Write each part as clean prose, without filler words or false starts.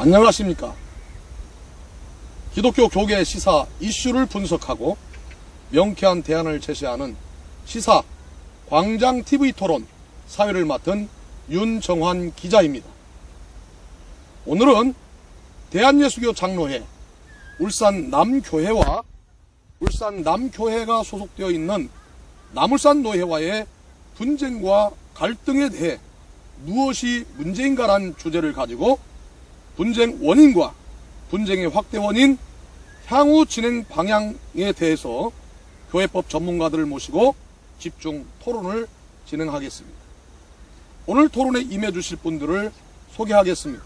안녕하십니까. 기독교 교계 시사 이슈를 분석하고 명쾌한 대안을 제시하는 시사 광장TV 토론 사회를 맡은 윤정환 기자입니다. 오늘은 대한예수교 장로회, 울산 남교회와 울산 남교회가 소속되어 있는 남울산 노회와의 분쟁과 갈등에 대해 무엇이 문제인가란 주제를 가지고 분쟁 원인과 분쟁의 확대 원인, 향후 진행 방향에 대해서 교회법 전문가들을 모시고 집중 토론을 진행하겠습니다. 오늘 토론에 임해 주실 분들을 소개하겠습니다.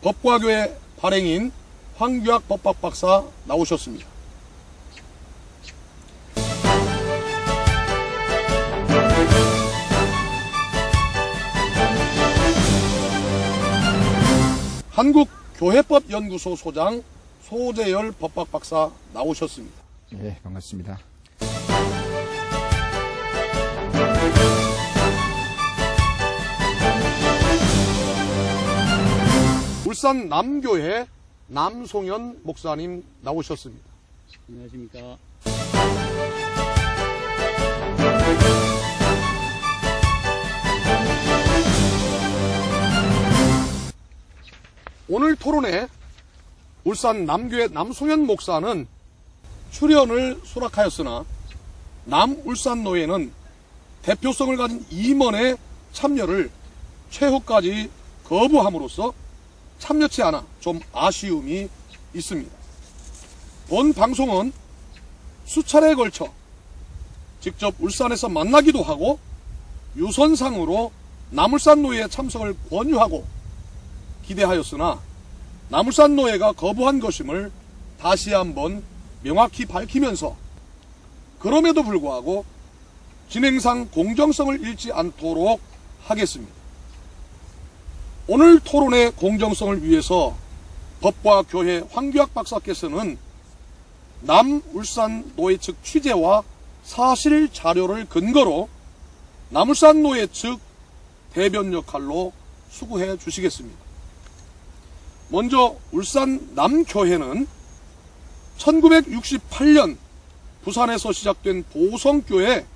법과교회 발행인 황규학 법학박사 나오셨습니다. 한국교회법연구소 소장 소재열 법학박사 나오셨습니다. 네, 반갑습니다. 울산 남교회 남송현 목사님 나오셨습니다. 안녕하십니까. 오늘 토론에 울산 남교회 남송현 목사는 출연을 수락하였으나 남울산노회는 대표성을 가진 임원의 참여를 최후까지 거부함으로써 참여치 않아 좀 아쉬움이 있습니다. 본 방송은 수차례에 걸쳐 직접 울산에서 만나기도 하고 유선상으로 남울산노회의 참석을 권유하고 기대하였으나 남울산노회가 거부한 것임을 다시 한번 명확히 밝히면서 그럼에도 불구하고 진행상 공정성을 잃지 않도록 하겠습니다. 오늘 토론의 공정성을 위해서 법과 교회 황규학 박사께서는 남울산노회 측 취재와 사실 자료를 근거로 남울산노회 측 대변 역할로 수고해 주시겠습니다. 먼저 울산 남교회는 1968년 부산에서 시작된 보성교회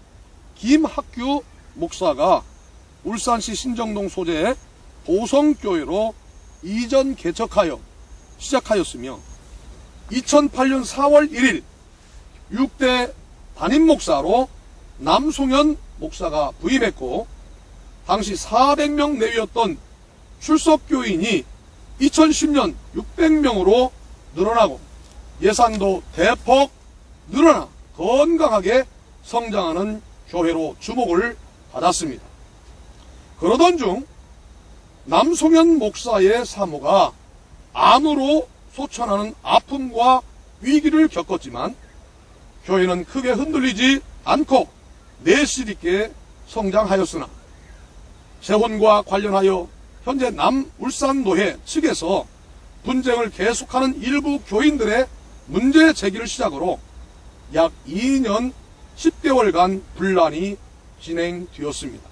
김학규 목사가 울산시 신정동 소재의 보성교회로 이전 개척하여 시작하였으며 2008년 4월 1일 6대 담임목사로 남송현 목사가 부임했고 당시 400명 내외였던 출석교인이 2010년 600명으로 늘어나고 예산도 대폭 늘어나 건강하게 성장하는 교회로 주목을 받았습니다. 그러던 중 남송현 목사의 사모가 암으로 소천하는 아픔과 위기를 겪었지만 교회는 크게 흔들리지 않고 내실 있게 성장하였으나 재혼과 관련하여 현재 남울산노회 측에서 분쟁을 계속하는 일부 교인들의 문제 제기를 시작으로 약 2년 10개월간 분란이 진행되었습니다.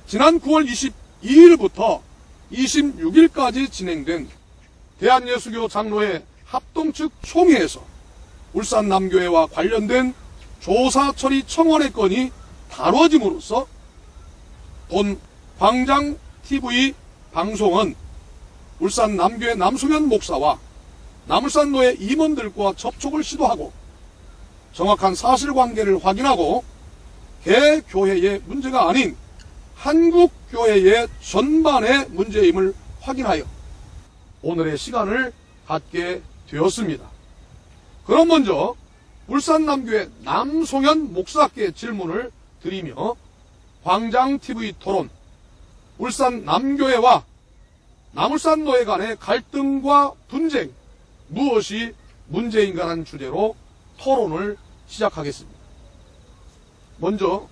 지난 9월 22일부터 26일까지 진행된 대한예수교 장로회 합동측 총회에서 울산 남교회와 관련된 조사 처리 청원의 건이 다뤄짐으로써 본 광장TV 방송은 울산 남교회 남송현 목사와 남울산노회 임원들과 접촉을 시도하고 정확한 사실관계를 확인하고 개교회의 문제가 아닌 한국교회의 전반의 문제임을 확인하여 오늘의 시간을 갖게 되었습니다. 그럼 먼저 울산 남교회 남송현 목사께 질문을 드리며 광장TV 토론 울산 남교회와 남울산노회 간의 갈등과 분쟁 무엇이 문제인가라는 주제로 토론을 시작하겠습니다. 먼저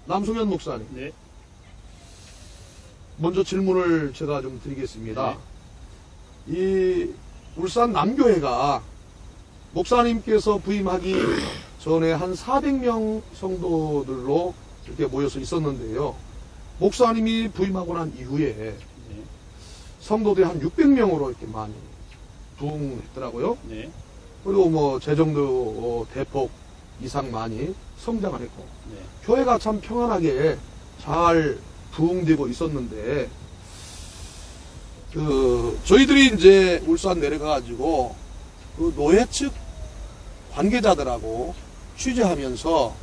남송현 목사님, 네. 먼저 질문을 제가 좀 드리겠습니다. 네. 이 울산 남교회가 목사님께서 부임하기 전에 한 400명 성도들로 이렇게 모여서 있었는데요. 목사님이 부임하고 난 이후에 성도들이 한 600명으로 이렇게 많이 부흥했더라고요. 네. 그리고 뭐 재정도 대폭 이상 많이 성장을 했고 네. 교회가 참 평안하게 잘 부흥되고 있었는데 저희들이 이제 울산 내려가가지고 그 노예 측 관계자들하고 취재하면서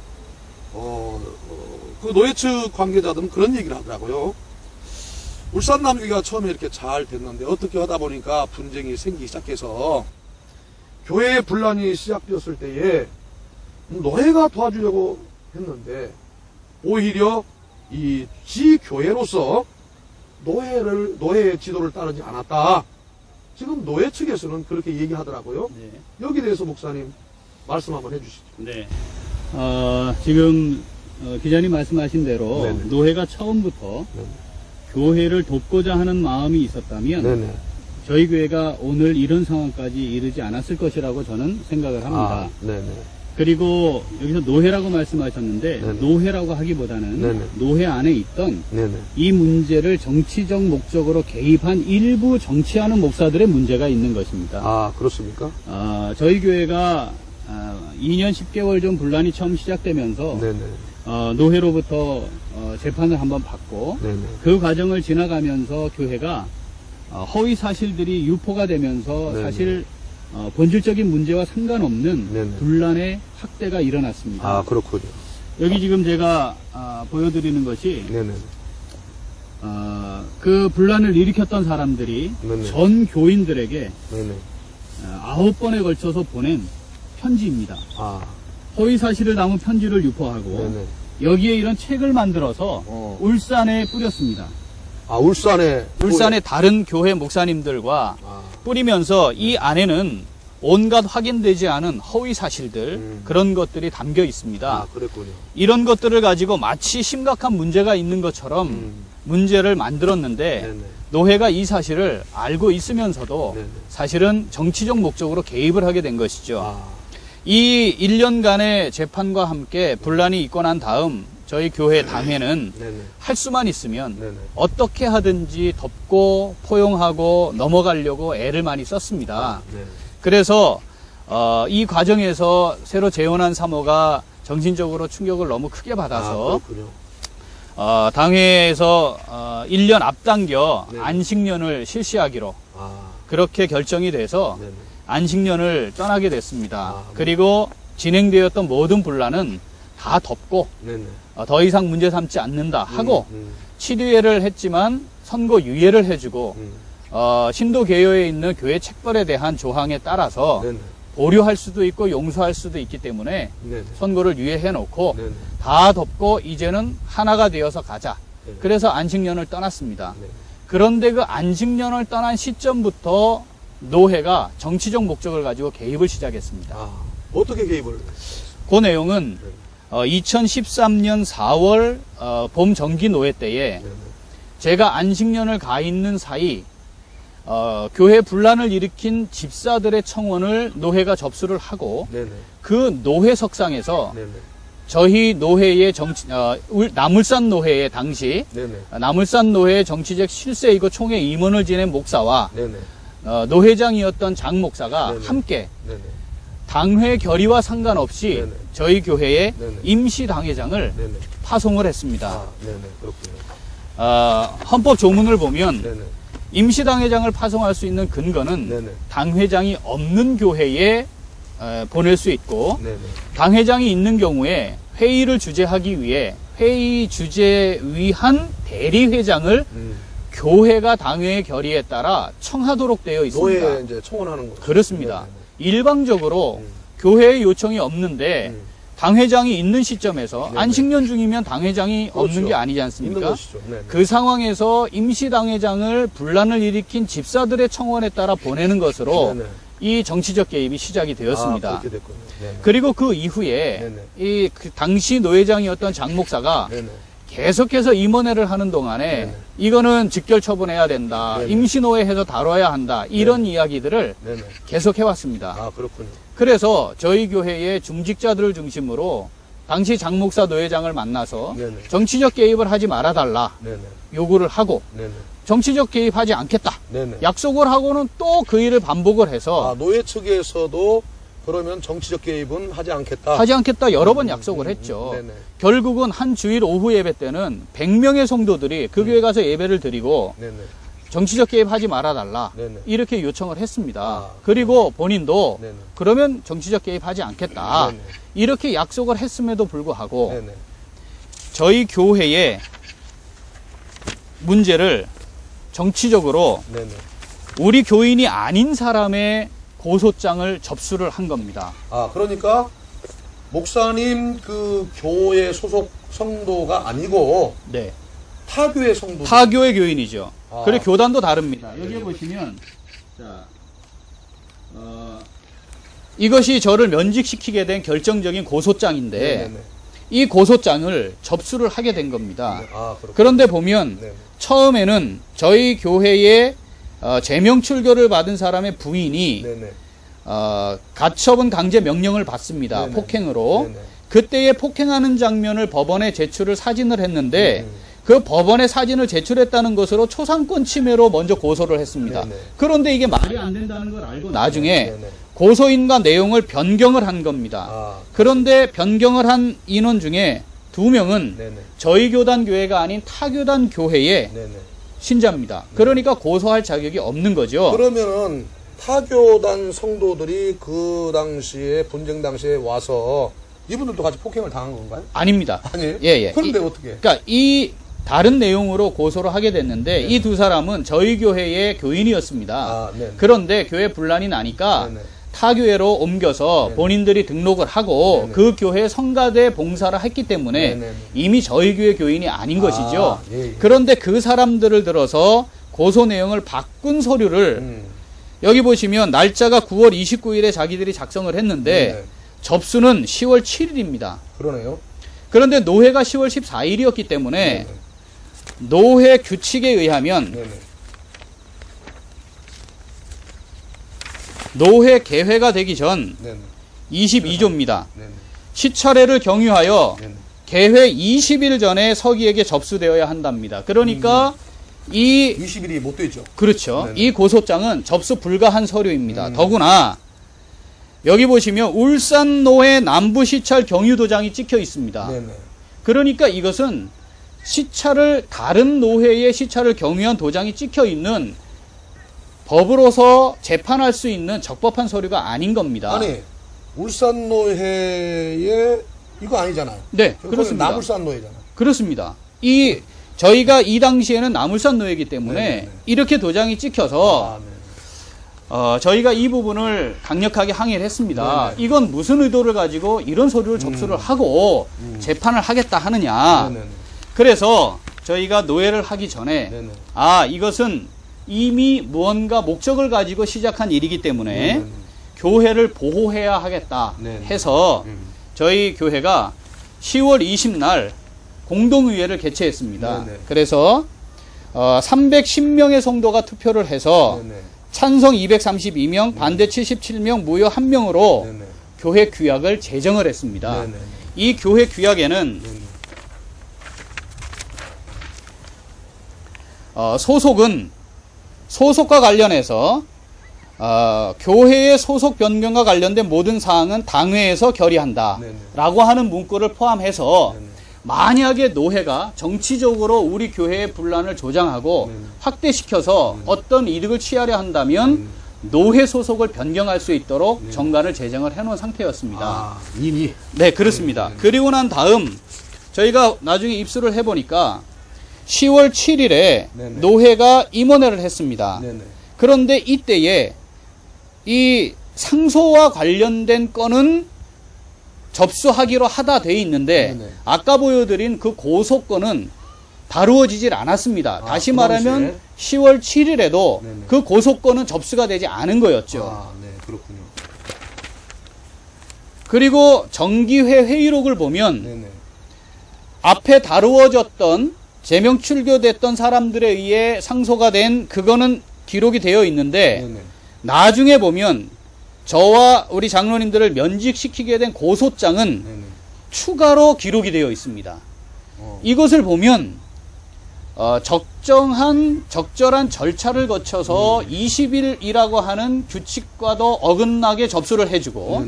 그 노예 측 관계자들은 그런 얘기를 하더라고요. 울산 남교회가 처음에 이렇게 잘 됐는데 어떻게 하다 보니까 분쟁이 생기기 시작해서 교회의 분란이 시작되었을 때에 노예가 도와주려고 했는데 오히려 이 지교회로서 노예의 지도를 따르지 않았다. 지금 노예 측에서는 그렇게 얘기하더라고요. 네. 여기에 대해서 목사님 말씀 한번 해주시죠. 네. 지금 기자님 말씀하신 대로 네네. 노회가 처음부터 네네. 교회를 돕고자 하는 마음이 있었다면 네네. 저희 교회가 오늘 이런 상황까지 이르지 않았을 것이라고 저는 생각을 합니다. 네네. 그리고 여기서 노회라고 말씀하셨는데 네네. 노회라고 하기보다는 네네. 노회 안에 있던 네네. 이 문제를 정치적 목적으로 개입한 일부 정치하는 목사들의 문제가 있는 것입니다. 아, 그렇습니까? 저희 교회가 2년 10개월 전 분란이 처음 시작되면서 네네. 노회로부터 재판을 한번 받고 네네. 그 과정을 지나가면서 교회가 허위 사실들이 유포가 되면서 네네. 사실 본질적인 문제와 상관없는 네네. 분란의 확대가 일어났습니다. 아, 그렇군요. 여기 지금 제가 보여드리는 것이 네네. 그 분란을 일으켰던 사람들이 네네. 전 교인들에게 네네. 9번에 걸쳐서 보낸 편지입니다. 아, 허위 사실을 담은 편지를 유포하고 네네. 여기에 이런 책을 만들어서 울산에 뿌렸습니다. 아, 울산에 다른 교회 목사님들과 뿌리면서 이 안에는 온갖 확인되지 않은 허위 사실들 그런 것들이 담겨 있습니다. 아, 그랬군요. 이런 것들을 가지고 마치 심각한 문제가 있는 것처럼 문제를 만들었는데 네네. 노회가 이 사실을 알고 있으면서도 네네. 사실은 정치적 목적으로 개입을 하게 된 것이죠. 아, 이 1년간의 재판과 함께 분란이 있고 난 다음 저희 교회 당회는 네네. 할 수만 있으면 네네. 어떻게 하든지 덮고 포용하고 넘어가려고 애를 많이 썼습니다. 네. 그래서 이 과정에서 새로 재혼한 사모가 정신적으로 충격을 너무 크게 받아서 그렇군요. 당회에서 1년 앞당겨 네네. 안식년을 실시하기로 아, 그렇게 결정이 돼서 네네. 안식년을 떠나게 됐습니다. 네. 그리고 진행되었던 모든 분란은 다 덮고 네네. 더 이상 문제 삼지 않는다 하고 치료회를 했지만 선고 유예를 해주고 신도 개요에 있는 교회 책벌에 대한 조항에 따라서 네네. 보류할 수도 있고 용서할 수도 있기 때문에 네네. 선고를 유예해 놓고 네네. 다 덮고 이제는 하나가 되어서 가자. 네네. 그래서 안식년을 떠났습니다. 네. 그런데 그 안식년을 떠난 시점부터 노회가 정치적 목적을 가지고 개입을 시작했습니다. 아, 어떻게 개입을? 그 내용은 2013년 4월 봄 정기 노회 때에 네네. 제가 안식년을 가 있는 사이 교회 분란을 일으킨 집사들의 청원을 노회가 접수를 하고 네네. 그 노회석상에서 네네. 저희 노회의 남울산 노회의 당시 네네. 남울산 노회의 정치적 실세이고 총회 임원을 지낸 목사와 네네. 노회장이었던 장 목사가 네네. 함께 네네. 당회 결의와 상관없이 네네. 저희 교회에 네네. 임시 당회장을 네네. 파송을 했습니다. 아, 네네. 그렇군요. 헌법 조문을 보면 네네. 임시 당회장을 파송할 수 있는 근거는 네네. 당회장이 없는 교회에 보낼 수 있고 네네. 당회장이 있는 경우에 회의를 주재하기 위해 회의 주재위한 대리회장을 교회가 당회의 결의에 따라 청하도록 되어 있습니다. 노예에 이제 청원하는 거죠. 그렇습니다. 네네. 일방적으로 교회의 요청이 없는데 당회장이 있는 시점에서 네네. 안식년 중이면 당회장이 그렇죠. 없는 게 아니지 있는 않습니까? 것이죠. 네네. 그 상황에서 임시 당회장을 분란을 일으킨 집사들의 청원에 따라 보내는 것으로 네네. 이 정치적 개입이 시작이 되었습니다. 아, 그렇게 됐군요. 네네. 그리고 그 이후에 네네. 그 당시 노회장이었던 장 목사가 네네. 계속해서 임원회를 하는 동안에 네네. 이거는 직결 처분해야 된다. 네네. 임시노회해서 다뤄야 한다. 이런 이야기들을 네네. 계속 해왔습니다. 아, 그렇군요. 그래서 저희 교회의 중직자들을 중심으로 당시 장목사 노회장을 만나서 네네. 정치적 개입을 하지 말아달라 네네. 요구를 하고 네네. 정치적 개입하지 않겠다 네네. 약속을 하고는 또 그 일을 반복을 해서 노예 측에서도 그러면 정치적 개입은 하지 않겠다. 하지 않겠다 여러 번 약속을 했죠. 네네. 결국은 한 주일 오후 예배 때는 100명의 성도들이 그 교회 가서 예배를 드리고 네네. 정치적 개입하지 말아달라 네네. 이렇게 요청을 했습니다. 아, 그리고 본인도 네네. 그러면 정치적 개입하지 않겠다 네네. 이렇게 약속을 했음에도 불구하고 네네. 저희 교회의 문제를 정치적으로 네네. 우리 교인이 아닌 사람의 고소장을 접수를 한 겁니다. 그러니까 목사님 그 교회 소속 성도가 아니고 네. 타교의 성도. 타교의 교인이죠. 아. 그리고 교단도 다릅니다. 여기 보시면 자, 이것이 저를 면직시키게 된 결정적인 고소장인데 네네네. 이 고소장을 접수를 하게 된 겁니다. 네. 그렇군요. 그런데 보면 네네. 처음에는 저희 교회에 제명 출교를 받은 사람의 부인이 네네. 가처분 강제 명령을 받습니다. 네네. 폭행으로. 네네. 그때에 폭행하는 장면을 법원에 제출을 사진을 했는데 그 법원에 사진을 제출했다는 것으로 초상권 침해로 먼저 고소를 했습니다. 네네. 그런데 이게 말이 안 된다는 걸 알고 나중에 네네. 고소인과 내용을 변경을 한 겁니다. 그런데 변경을 한 인원 중에 2명은 네네. 저희 교단 교회가 아닌 타교단 교회의 네네. 신자입니다. 그러니까 고소할 자격이 없는 거죠. 그러면은 타교단 성도들이 그 당시에 분쟁 당시에 와서 이분들도 같이 폭행을 당한 건가요? 아닙니다. 아니에요? 예. 그런데 어떻게? 그러니까 이 다른 내용으로 고소를 하게 됐는데 이 두 사람은 저희 교회의 교인이었습니다. 네네. 그런데 교회 분란이 나니까 네네. 타교회로 옮겨서 네네. 본인들이 등록을 하고 네네. 그 교회 성가대 봉사를 했기 때문에 네네. 이미 저희 교회 교인이 아닌 것이죠. 예. 그런데 그 사람들을 들어서 고소 내용을 바꾼 서류를 여기 보시면 날짜가 9월 29일에 자기들이 작성을 했는데 네네. 접수는 10월 7일입니다. 그러네요. 그런데 노회가 10월 14일이었기 때문에 네네. 노회 규칙에 의하면 네네. 노회 개회가 되기 전 네네. 22조입니다. 네네. 시차례를 경유하여 네네. 개회 20일 전에 서기에게 접수되어야 한답니다. 그러니까 이 20일이 못 되죠. 그렇죠. 네네. 이 고소장은 접수 불가한 서류입니다. 더구나 여기 보시면 울산노회 남부시찰 경유도장이 찍혀 있습니다. 네네. 그러니까 이것은 시찰을 다른 노회의 시찰을 경유한 도장이 찍혀 있는 법으로서 재판할 수 있는 적법한 서류가 아닌 겁니다. 아니 울산노회에 이거 아니잖아요. 네, 그렇습니다. 남울산노회잖아요. 그렇습니다. 저희가 이 당시에는 남울산 노회이기 때문에 네네네. 이렇게 도장이 찍혀서 네. 저희가 이 부분을 강력하게 항의를 했습니다. 네네. 이건 무슨 의도를 가지고 이런 서류를 접수를 하고 재판을 하겠다 하느냐. 네네네. 그래서 저희가 노회를 하기 전에 네네. 이것은 이미 무언가 목적을 가지고 시작한 일이기 때문에 네네. 교회를 보호해야 하겠다 네네. 해서 저희 교회가 10월 20날 공동의회를 개최했습니다. 네네. 그래서 310명의 성도가 투표를 해서 네네. 찬성 232명, 반대 77명, 무효 1명으로 네네. 교회 규약을 제정을 했습니다. 네네. 이 교회 규약에는 네네. 소속과 관련해서 교회의 소속 변경과 관련된 모든 사항은 당회에서 결의한다 네네. 라고 하는 문구를 포함해서 네네. 만약에 노회가 정치적으로 우리 교회의 분란을 조장하고 네네. 확대시켜서 어떤 이득을 취하려 한다면 노회 소속을 변경할 수 있도록 정관을 제정을 해놓은 상태였습니다. 이미. 네, 그렇습니다. 그리고 난 다음 저희가 나중에 입수를 해보니까 10월 7일에 네네. 노회가 임원회를 했습니다. 네네. 그런데 이때에 이 상소와 관련된 건은 접수하기로 하다 돼 있는데 네네. 아까 보여드린 그 고소건은 다루어지질 않았습니다. 다시 그 말하면 10월 7일에도 네네. 그 고소건은 접수가 되지 않은 거였죠. 네, 그렇군요. 그리고 정기회 회의록을 보면 네네. 앞에 다루어졌던 제명 출교됐던 사람들에 의해 상소가 된 그거는 기록이 되어 있는데 네네. 나중에 보면 저와 우리 장로님들을 면직시키게 된 고소장은 네네. 추가로 기록이 되어 있습니다. 이것을 보면 적절한 절차를 거쳐서 20일이라고 하는 규칙과도 어긋나게 접수를 해주고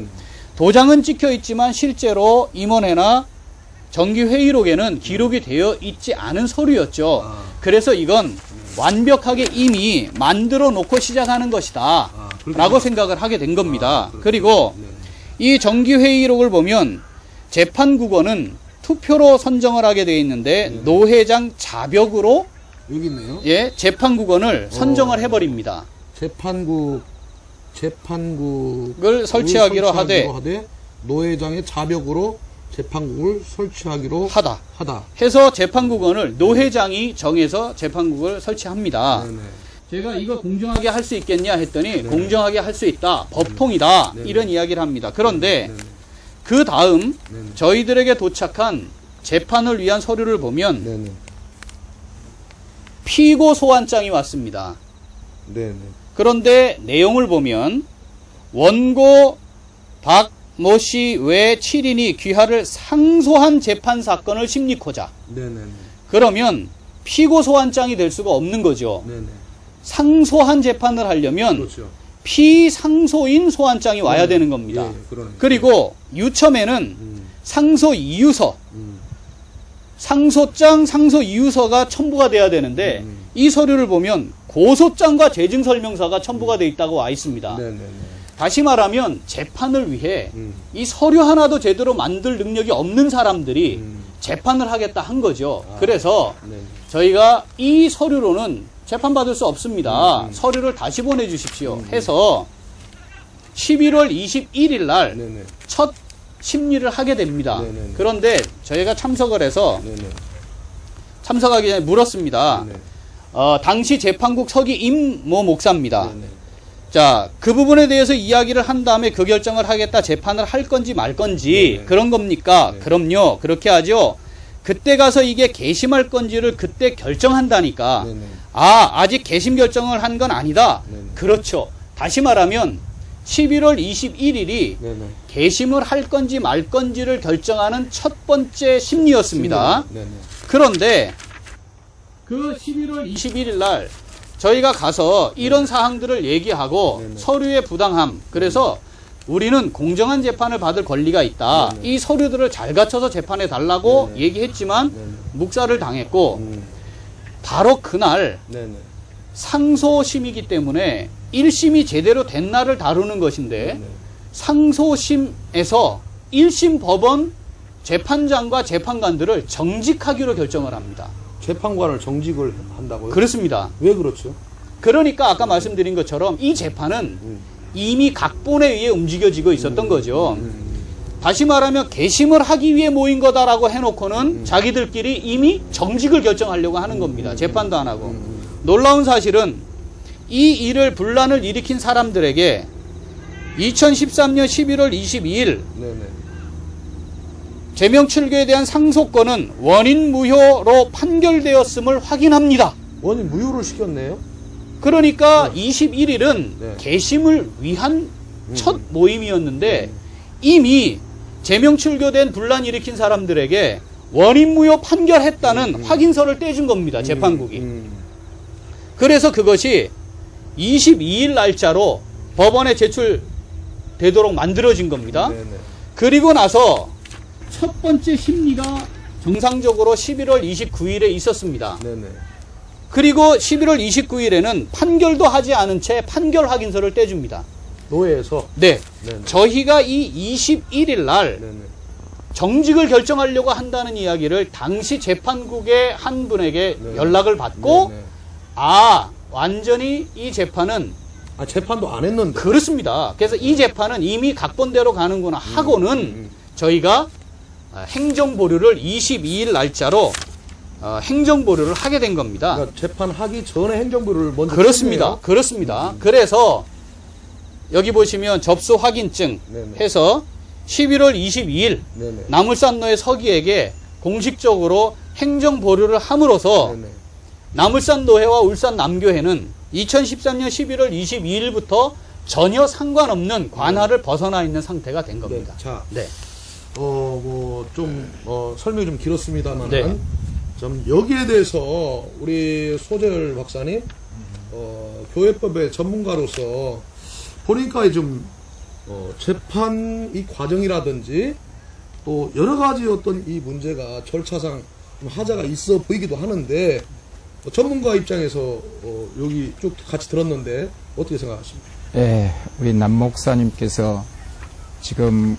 도장은 찍혀 있지만 실제로 임원회나 정기회의록에는 기록이 되어 있지 않은 서류였죠. 그래서 이건 완벽하게 이미 만들어 놓고 시작하는 것이다 라고 생각을 하게 된 겁니다. 그리고 이 정기회의록을 보면 재판국원은 투표로 선정을 하게 되어 있는데 노회장 자벽으로 여기 있네요. 예, 재판국원을 선정을 해버립니다. 재판국을 설치하기로 하되 노회장의 자벽으로 재판국을 설치하기로 하다 하다. 해서 재판국원을 노회장이 정해서 재판국을 설치합니다. 네네. 제가 이거 공정하게 할 수 있겠냐 했더니 공정하게 할 수 있다. 법통이다. 이런 이야기를 합니다. 그런데 그 다음 저희들에게 도착한 재판을 위한 서류를 보면 피고 소환장이 왔습니다. 그런데 내용을 보면 원고 박모 씨 외 7인이 귀하를 상소한 재판 사건을 심리코자. 그러면 피고 소환장이 될 수가 없는 거죠. 상소한 재판을 하려면 그렇죠. 피상소인 소환장이 와야 되는 겁니다. 그리고 유첨에는 상소 이유서, 상소장, 상소 이유서가 첨부가 돼야 되는데 이 서류를 보면 고소장과 재증설명서가 첨부가 되어 있다고 와 있습니다. 다시 말하면 재판을 위해 이 서류 하나도 제대로 만들 능력이 없는 사람들이 재판을 하겠다 한 거죠. 그래서 저희가 이 서류로는 재판받을 수 없습니다. 서류를 다시 보내주십시오 해서 11월 21일 날 첫 심리를 하게 됩니다. 그런데 저희가 참석을 해서 참석하기 전에 물었습니다. 당시 재판국 서기 임모 목사입니다. 자, 그 부분에 대해서 이야기를 한 다음에 그 결정을 하겠다, 재판을 할 건지 말 건지 그런 겁니까? 그럼요. 그렇게 하죠. 그때 가서 이게 개심할 건지를 그때 결정한다니까. 아직 개심 결정을 한 건 아니다. 그렇죠. 다시 말하면 11월 21일이 개심을 할 건지 말 건지를 결정하는 첫 번째 심리였습니다. 그런데 그 11월 21일 날 저희가 가서 이런 사항들을 얘기하고 서류의 부당함, 그래서 우리는 공정한 재판을 받을 권리가 있다. 이 서류들을 잘 갖춰서 재판해 달라고 얘기했지만 묵살을 당했고 바로 그날 상소심이기 때문에 1심이 제대로 된 날을 다루는 것인데 상소심에서 1심 법원 재판장과 재판관들을 정직하기로 결정을 합니다. 재판관을 정직을 한다고요? 그렇습니다. 왜 그렇죠? 그러니까 아까 말씀드린 것처럼 이 재판은 이미 각본에 의해 움직여지고 있었던 거죠. 다시 말하면 개심을 하기 위해 모인 거다라고 해놓고는 자기들끼리 이미 정직을 결정하려고 하는 겁니다. 재판도 안 하고. 놀라운 사실은 이 일을 분란을 일으킨 사람들에게 2013년 11월 22일 제명 출교에 대한 상소권은 원인 무효로 판결되었음을 확인합니다. 원인 무효를 시켰네요? 그러니까 21일은 개심을 위한 첫 모임이었는데 이미 제명 출교된 분란 일으킨 사람들에게 원인 무효 판결했다는 확인서를 떼준 겁니다. 재판국이. 그래서 그것이 22일 날짜로 법원에 제출되도록 만들어진 겁니다. 그리고 나서 첫 번째 심리가 정상적으로 11월 29일에 있었습니다. 그리고 11월 29일에는 판결도 하지 않은 채 판결 확인서를 떼줍니다. 노회에서? 네. 저희가 이 21일 날 정직을 결정하려고 한다는 이야기를 당시 재판국의 한 분에게 연락을 받고 완전히 이 재판은 재판도 안 했는데. 그렇습니다. 그래서 이 재판은 이미 각본대로 가는구나 하고는 저희가 행정보류를 22일 날짜로 행정보류를 하게 된 겁니다. 그러니까 재판하기 전에 행정보류를 먼저 그렇습니다. 했네요. 그렇습니다. 그래서 여기 보시면 접수 확인증 해서 11월 22일 나물산로의 서기에게 공식적으로 행정보류를 함으로써 나물산노회와 울산남교회는 2013년 11월 22일부터 전혀 상관없는 관할을 벗어나 있는 상태가 된 겁니다. 자, 설명이 좀 길었습니다만, 네. 좀 여기에 대해서 우리 소재열 박사님, 교회법의 전문가로서 보니까 좀, 재판 이 과정이라든지 또 여러 가지 어떤 이 문제가 절차상 좀 하자가 있어 보이기도 하는데, 전문가 입장에서 여기 쭉 같이 들었는데 어떻게 생각하십니까? 네, 우리 남 목사님께서 지금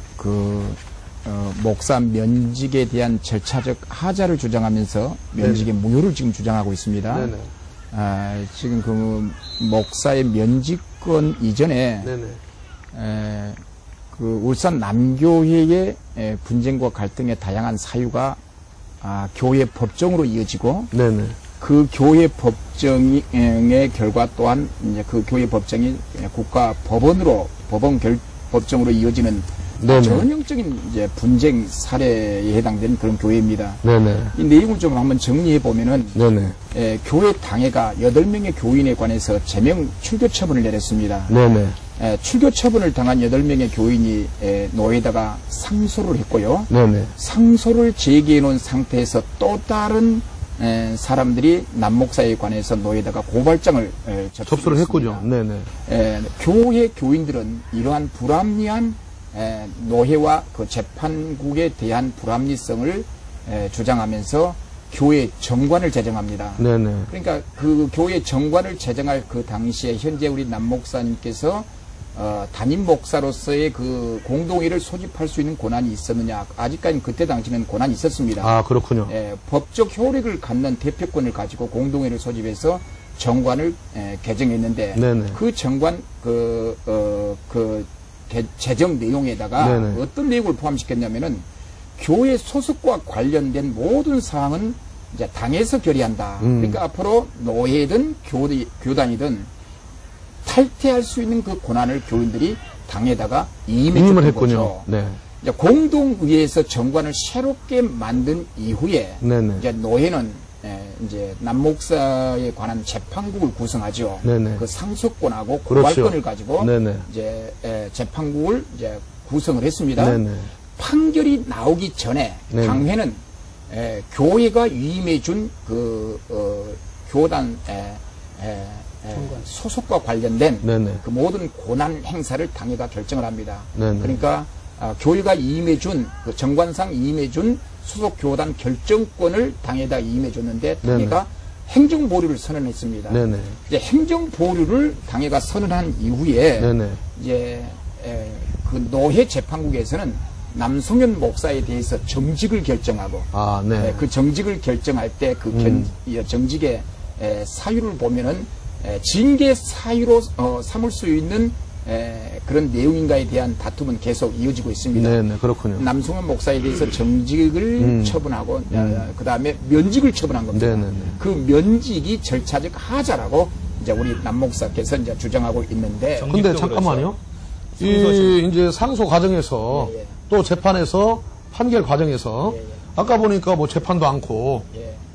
목사 면직에 대한 절차적 하자를 주장하면서 면직의 무효를 지금 주장하고 있습니다. 네네. 지금 그 목사의 면직권 이전에 네네. 그 울산 남교회의 분쟁과 갈등의 다양한 사유가 교회 법정으로 이어지고 네네. 그 교회 법정의 결과 또한 이제 그 교회 법정이 국가 법정으로 이어지는 전형적인 이제 분쟁 사례에 해당되는 그런 교회입니다. 네네. 이 내용을 좀 한번 정리해 보면은 네네. 교회 당회가 8명의 교인에 관해서 제명 출교 처분을 내렸습니다. 네네. 출교 처분을 당한 8명의 교인이 노예다가 상소를 했고요. 네네. 상소를 제기해 놓은 상태에서 또 다른 사람들이 남 목사에 관해서 노예다가 고발장을 접수를 했군요. 네네. 교회 교인들은 이러한 불합리한 노예와 그 재판국에 대한 불합리성을 주장하면서 교회 정관을 제정합니다. 네네. 그러니까 그 교회 정관을 제정할 그 당시에 현재 우리 남 목사님께서 담임 목사로서의 그 공동회를 소집할 수 있는 권한이 있었느냐? 아직까지는 그때 당시는 권한이 있었습니다. 아, 그렇군요. 법적 효력을 갖는 대표권을 가지고 공동회를 소집해서 정관을 개정했는데 네네. 그 정관 제정 내용에다가 네네. 어떤 내용을 포함시켰냐면은 교회 소속과 관련된 모든 사항은 이제 당에서 결의한다. 그러니까 앞으로 노예든 교단이든 탈퇴할 수 있는 그 권한을 교인들이 당에다가 임을 했군요. 거죠. 네. 이제 공동의회에서 정관을 새롭게 만든 이후에 네네. 이제 노예는 이제 남 목사에 관한 재판국을 구성하죠. 네네. 그 상속권하고 그렇죠. 고발권을 가지고 네네. 이제 재판국을 이제 구성을 했습니다. 네네. 판결이 나오기 전에 네네. 당회는 교회가 위임해준 교단 소속과 관련된 네네. 그 모든 권한 행사를 당회가 결정을 합니다. 네네. 그러니까 교회가 위임해준 그 정관상 위임해준 소속 교단 결정권을 당에다 위임해줬는데 당회가 행정 보류를 선언했습니다. 네네. 이제 행정 보류를 당회가 선언한 이후에 네네. 이제 그 노회 재판국에서는 남성현 목사에 대해서 정직을 결정하고 네. 그 정직을 결정할 때 그 정직의 사유를 보면은 징계 사유로 삼을 수 있는 그런 내용인가에 대한 다툼은 계속 이어지고 있습니다. 네네, 그렇군요. 남성현 목사에 대해서 정직을 처분하고 그 다음에 면직을 처분한 겁니다. 네네네. 그 면직이 절차적 하자라고 이제 우리 남 목사께서 이제 주장하고 있는데. 근데 잠깐만요. 이제 상소 과정에서 또 재판에서 판결 과정에서 아까 보니까 뭐 재판도 않고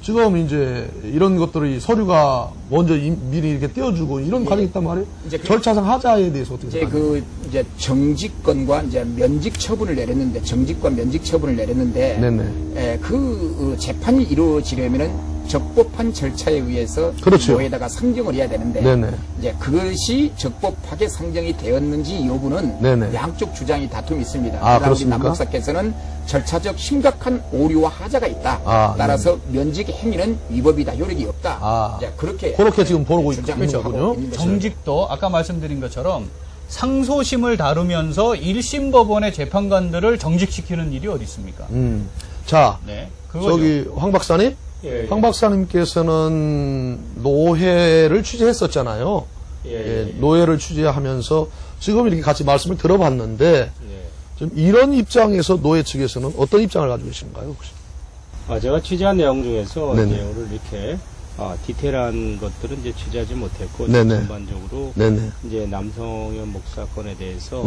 지금 이제 이런 것들이 서류가 먼저 미리 이렇게 떼어주고 이런 과정이 있단 말이에요. 절차상 하자에 대해서 어떻게 생각하세요? 이제 정직권과 이제 면직 처분을 내렸는데 정직과 면직 처분을 내렸는데 네네. 그 재판이 이루어지려면은 적법한 절차에 의해서 그렇죠. 노에다가 상정을 해야 되는데 네네. 이제 그것이 적법하게 상정이 되었는지 여부는 네네. 양쪽 주장이 다툼이 있습니다. 그렇습니까? 남 목사께서는 절차적 심각한 오류와 하자가 있다. 따라서 면직 행위는 위법이다. 효력이 없다. 이제 그렇게 지금 보고 있는 거군요. 정직도 아까 말씀드린 것처럼 상소심을 다루면서 1심 법원의 재판관들을 정직시키는 일이 어디 있습니까? 자, 그거죠. 저기 황 박사님, 황 박사님께서는 노회를 취재했었잖아요. 노회를 취재하면서 지금 이렇게 같이 말씀을 들어봤는데 좀 이런 입장에서 노회 측에서는 어떤 입장을 가지고 계신가요, 혹시? 제가 취재한 내용 중에서 내용을 이렇게 디테일한 것들은 이제 취재하지 못했고 전반적으로 이제 남성현 목사건에 대해서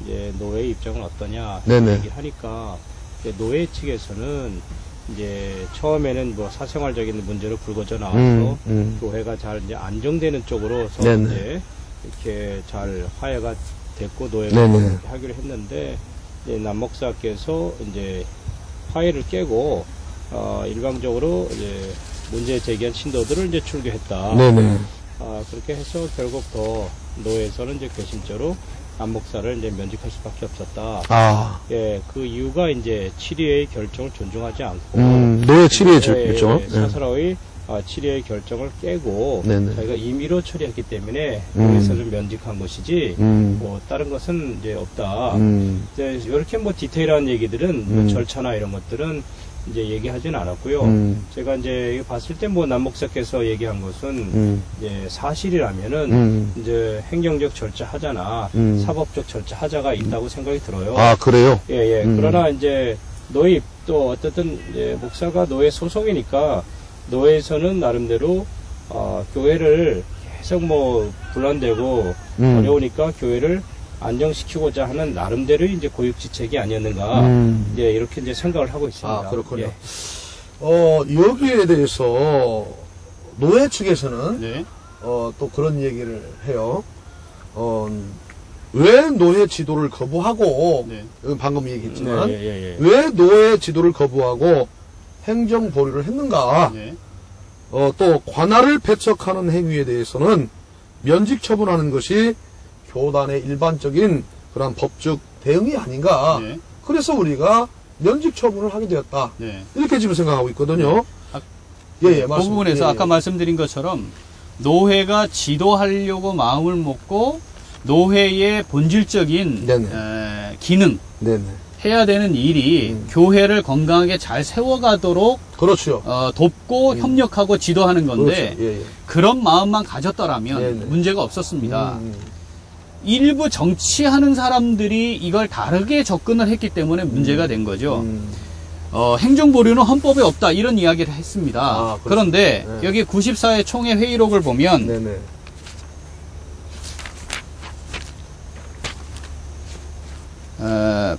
이제 노회 입장은 어떠냐 얘기를 하니까 이제 노회 측에서는 이제 처음에는 뭐 사생활적인 문제로 불거져 나와서 교회가 잘 이제 안정되는 쪽으로 이제 이렇게 잘 화해가 됐고 노예가 해결을 했는데 이제 남목사께서 이제 화해를 깨고 일방적으로 이제 문제 제기한 신도들을 이제 출교했다. 네네. 그렇게 해서 결국 더 노회에서는 이제 괘씸죄로 남목사를 이제 면직할 수밖에 없었다. 예, 그 이유가 이제 치리의 결정을 존중하지 않고 노회 치리의 결정. 사사로이 치리의 결정을 깨고 네네. 저희가 임의로 처리했기 때문에 노회에서를 면직한 것이지 뭐 다른 것은 이제 없다. 이제 이렇게 뭐 디테일한 얘기들은 뭐 절차나 이런 것들은 이제 얘기하진 않았고요. 제가 이제 봤을 때 뭐 남목사께서 얘기한 것은 이제 사실이라면은 이제 행정적 절차 하자나 사법적 절차 하자가 있다고 생각이 들어요. 그래요? 예. 그러나 이제 노예 또 어쨌든 이제 목사가 노예 소속이니까 노예에서는 나름대로 교회를 계속 뭐 분란되고 어려우니까 교회를 안정시키고자 하는 나름대로 이제 고육지책이 아니었는가 이제 이렇게 이제 생각을 하고 있습니다. 그렇군요. 예. 여기에 대해서 노예 측에서는 네. 또 그런 얘기를 해요. 왜 노예 지도를 거부하고 네. 여기 방금 얘기했지만 네. 왜 노예 지도를 거부하고 행정 보류를 했는가? 네. 또 관할을 배척하는 행위에 대해서는 면직 처분하는 것이 교단의 일반적인 그런 법적 대응이 아닌가. 네. 그래서 우리가 면직 처분을 하게 되었다. 네. 이렇게 지금 생각하고 있거든요. 그 부분에서 아까 말씀드린 것처럼 노회가 지도하려고 마음을 먹고 노회의 본질적인 기능, 해야 되는 일이 교회를 건강하게 잘 세워가도록 그렇죠. 돕고 협력하고 지도하는 건데 그렇죠. 그런 마음만 가졌더라면 문제가 없었습니다. 일부 정치하는 사람들이 이걸 다르게 접근을 했기 때문에 문제가 된 거죠. 행정보류는 헌법에 없다 이런 이야기를 했습니다. 그런데 여기 94회 총회 회의록을 보면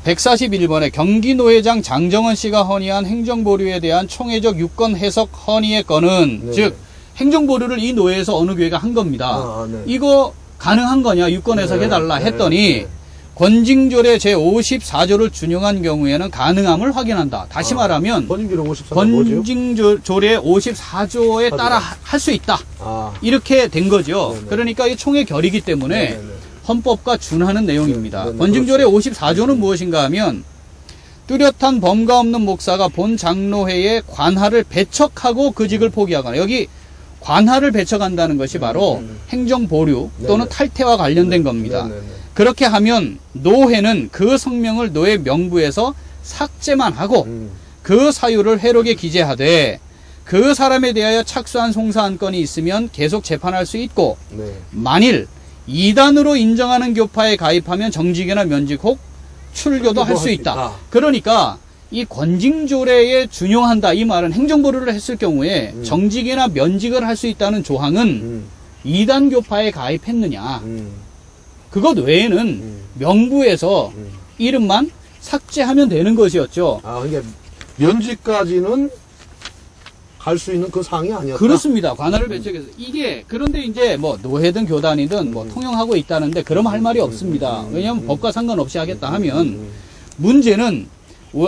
141번에 경기노회장 장정원 씨가 헌의한 행정보류에 대한 총회적 유권 해석 헌의의 건은 즉 행정보류를 이 노회에서 어느 교회가 한 겁니다. 이거 가능한 거냐 유권 해석해달라 했더니 권징조례 제54조를 준용한 경우에는 가능함을 확인한다. 다시 말하면 권징조례 54조에 따라 할 수 있다. 이렇게 된 거죠. 그러니까 이 총회 결의이기 때문에 헌법과 준하는 내용입니다. 권징조례 54조는 무엇인가 하면 뚜렷한 범가 없는 목사가 본 장로회의 관할을 배척하고 그 직을 포기하거나 여기 관할을 배척한다는 것이 바로 행정보류 또는 탈퇴와 관련된 겁니다. 그렇게 하면 노회는 그 성명을 노회 명부에서 삭제만 하고 그 사유를 회록에 기재하되 그 사람에 대하여 착수한 송사안건이 있으면 계속 재판할 수 있고 만일 이단으로 인정하는 교파에 가입하면 정직이나 면직 혹 출교도 할 수 있다. 그러니까 이 권징조례에 준용한다 이 말은 행정보류를 했을 경우에 정직이나 면직을 할 수 있다는 조항은 이단 교파에 가입했느냐 그것 외에는 명부에서 이름만 삭제하면 되는 것이었죠. 그러니까 면직까지는 갈 수 있는 그 사항이 아니었다. 그렇습니다. 관할을 배척해서 이게 그런데 이제 뭐 노회든 교단이든 뭐 통용하고 있다는데 그럼 할 말이 없습니다. 왜냐하면 법과 상관없이 하겠다 하면 문제는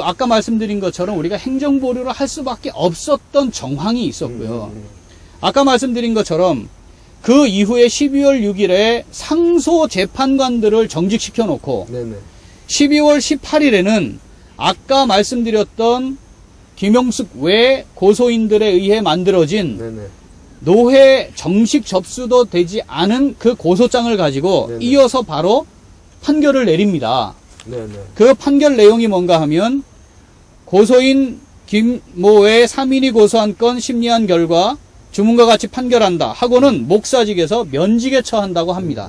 아까 말씀드린 것처럼 우리가 행정보류를 할 수밖에 없었던 정황이 있었고요. 아까 말씀드린 것처럼 그 이후에 12월 6일에 상소 재판관들을 정직시켜 놓고 12월 18일에는 아까 말씀드렸던 김용숙 외 고소인들에 의해 만들어진 노회 정식 접수도 되지 않은 그 고소장을 가지고 이어서 바로 판결을 내립니다. 그 판결 내용이 뭔가 하면 고소인 김모의 3인이 고소한 건 심리한 결과 주문과 같이 판결한다 하고는 목사직에서 면직에 처한다고 합니다.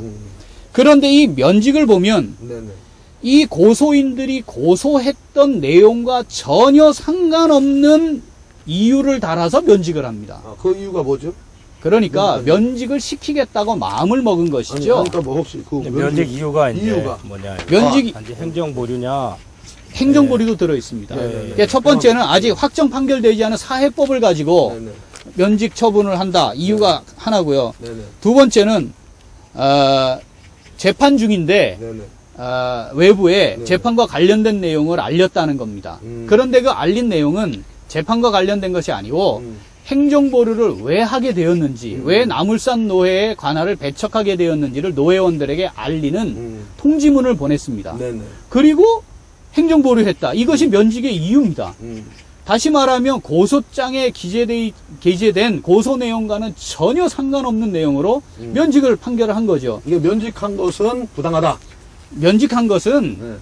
그런데 이 면직을 보면 이 고소인들이 고소했던 내용과 전혀 상관없는 이유를 달아서 면직을 합니다. 그 이유가 뭐죠? 그러니까 면직을 시키겠다고 마음을 먹은 것이죠. 그러니까 뭐 혹시 그 면직 이유가 이제 뭐냐? 면직이 단지 행정보류냐? 행정보류도 들어 있습니다. 그러니까 첫 번째는 아직 확정 판결되지 않은 사회법을 가지고 면직 처분을 한다. 이유가 하나고요. 두 번째는 재판 중인데 외부에 네. 재판과 관련된 내용을 알렸다는 겁니다. 그런데 그 알린 내용은 재판과 관련된 것이 아니고 행정보류를 왜 하게 되었는지, 왜 나물산 노회의 관할을 배척하게 되었는지를 노회원들에게 알리는 통지문을 보냈습니다. 네네. 그리고 행정보류했다. 이것이 면직의 이유입니다. 다시 말하면 고소장에 기재된 고소 내용과는 전혀 상관없는 내용으로 면직을 판결을 한 거죠. 이게 면직한 것은 부당하다. 면직한 것은 네.